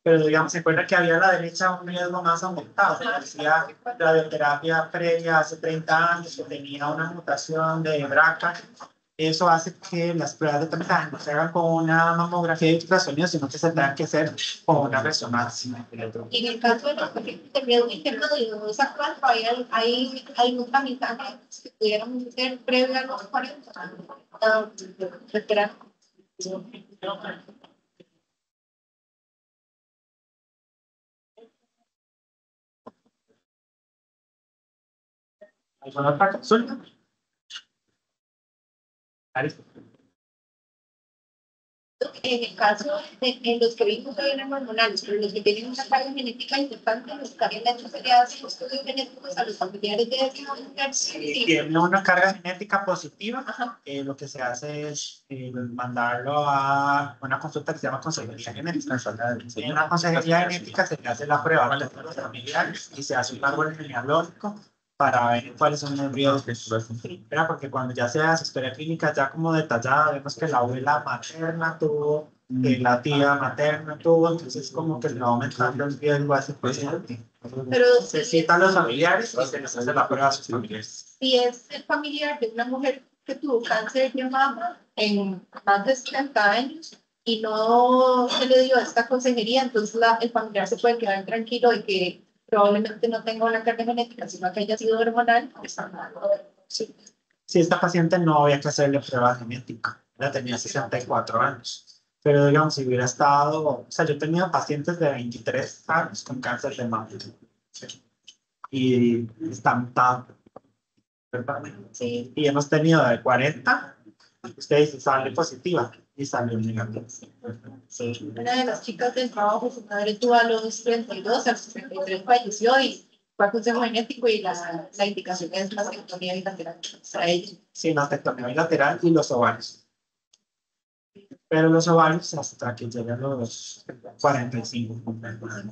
Pero digamos, se acuerda que había a la derecha un riesgo más aumentado. Decía radioterapia previa hace 30 años que tenía una mutación de BRCA. Eso hace que las pruebas de tamizaje no se hagan con una mamografía de ultrasonido, sino que se tengan que hacer con una resonancia. Y en el caso de los pacientes de riesgo interno de los actual, todavía hay un tamizaje que pudiéramos hacer previo a los 40. Esperar. ¿Alguna otra consulta? En el caso en los que vimos que vienen hormonales, pero los que tienen una carga genética importante, los que habían hecho sería hacer estudios genéticos a los familiares de esa mujer. Si tiene una carga genética positiva, lo que se hace es mandarlo a una consulta que se llama consejería genética. En una consejería genética se le hace la prueba a todos los familiares y se hace un árbol genealógico para ver cuáles son los riesgos. Porque cuando ya se hace historia clínica ya como detallada, vemos que la abuela materna tuvo, que la tía materna tuvo, entonces como que le va aumentando el riesgo a ese paciente. Pero Se citan los familiares y se les hace la prueba a sus familiares. si es el familiar de una mujer que tuvo cáncer de mama en más de 70 años y no se le dio esta consejería, entonces el familiar se puede quedar tranquilo de que probablemente no tenga una carga genética, sino que haya sido hormonal. Sí. Si esta paciente no había que hacerle prueba genética, ella tenía 64 años. Pero digamos, si hubiera estado, o sea, yo he tenido pacientes de 23 años con cáncer de mama. Y están tan, ¿verdad? Sí. Y hemos tenido de 40, usted dice, sale positiva y salió negativa. Sí. Una de las chicas del trabajo, su madre tuvo a los 32, a los 63 falleció y fue a consejo genético y la indicación es mastectomía bilateral para ella. Sí, mastectomía bilateral y los ovarios. Pero los ovarios hasta que llegan los 45,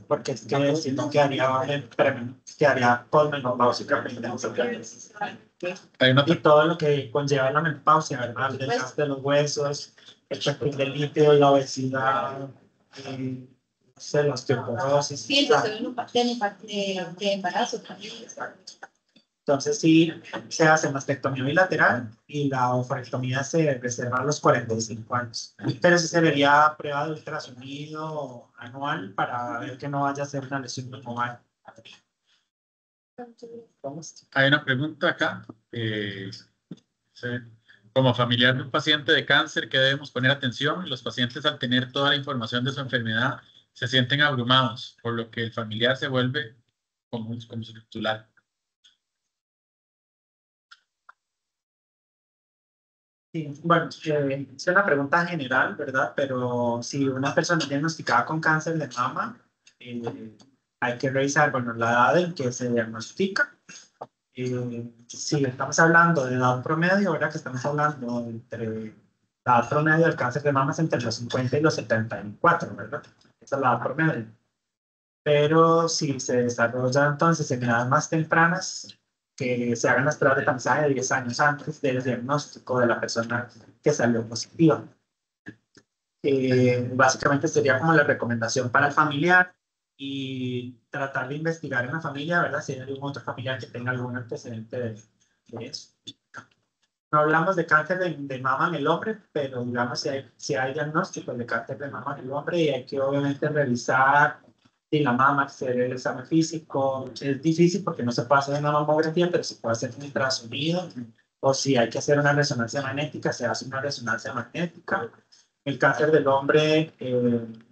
porque es que si no quedaría posmenopáusicamente. Y todo lo que conlleva la menopausia, ¿verdad? El desgaste de los huesos, el perfil de lípido, la obesidad, no sé, la osteoporosis. Sí, el deseo de embarazo también. Entonces sí se hace mastectomía bilateral y la ovarectomía se reserva a los 45 años. Pero sí se vería prueba de ultrasonido anual para ver que no vaya a ser una lesión de ovario. Hay una pregunta acá. Como familiar de un paciente de cáncer, ¿qué debemos poner atención? Los pacientes, al tener toda la información de su enfermedad, se sienten abrumados, por lo que el familiar se vuelve como su titular. Sí, bueno, es una pregunta general, ¿verdad? Pero si una persona es diagnosticada con cáncer de mama, hay que revisar, bueno, la edad en que se diagnostica. Si estamos hablando de edad promedio, ¿verdad? Que estamos hablando entre la edad promedio del cáncer de mama es entre los 50 y los 74, ¿verdad? Esa es la edad promedio. Pero si se desarrolla entonces en edades más tempranas, que se hagan las pruebas de tamizaje 10 años antes del diagnóstico de la persona que salió positiva. Básicamente sería como la recomendación para el familiar y tratar de investigar en la familia, ¿verdad? Si hay algún otro familiar que tenga algún antecedente de eso. No hablamos de cáncer de mama en el hombre, pero digamos si hay diagnósticos de cáncer de mama en el hombre y hay que obviamente revisar si la mama, hacer el examen físico. Es difícil porque no se puede hacer una mamografía, pero se puede hacer un ultrasonido. O si hay que hacer una resonancia magnética, se hace una resonancia magnética. El cáncer del hombre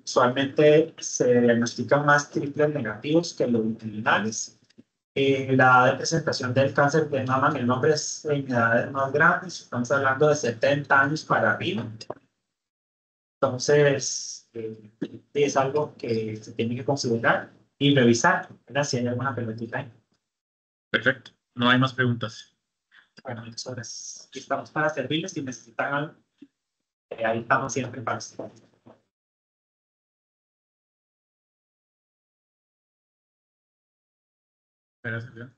usualmente se diagnostican más triples negativos que los longitudinales. La edad de presentación del cáncer de mama en el hombre es en edades más grandes, estamos hablando de 70 años para arriba. Entonces, es algo que se tiene que considerar y revisar, ¿verdad? Si hay alguna pelotita ahí. Perfecto. No hay más preguntas. Bueno, muchas gracias. Aquí estamos para servirles. Si necesitan algo, ahí estamos siempre para ustedes. Gracias.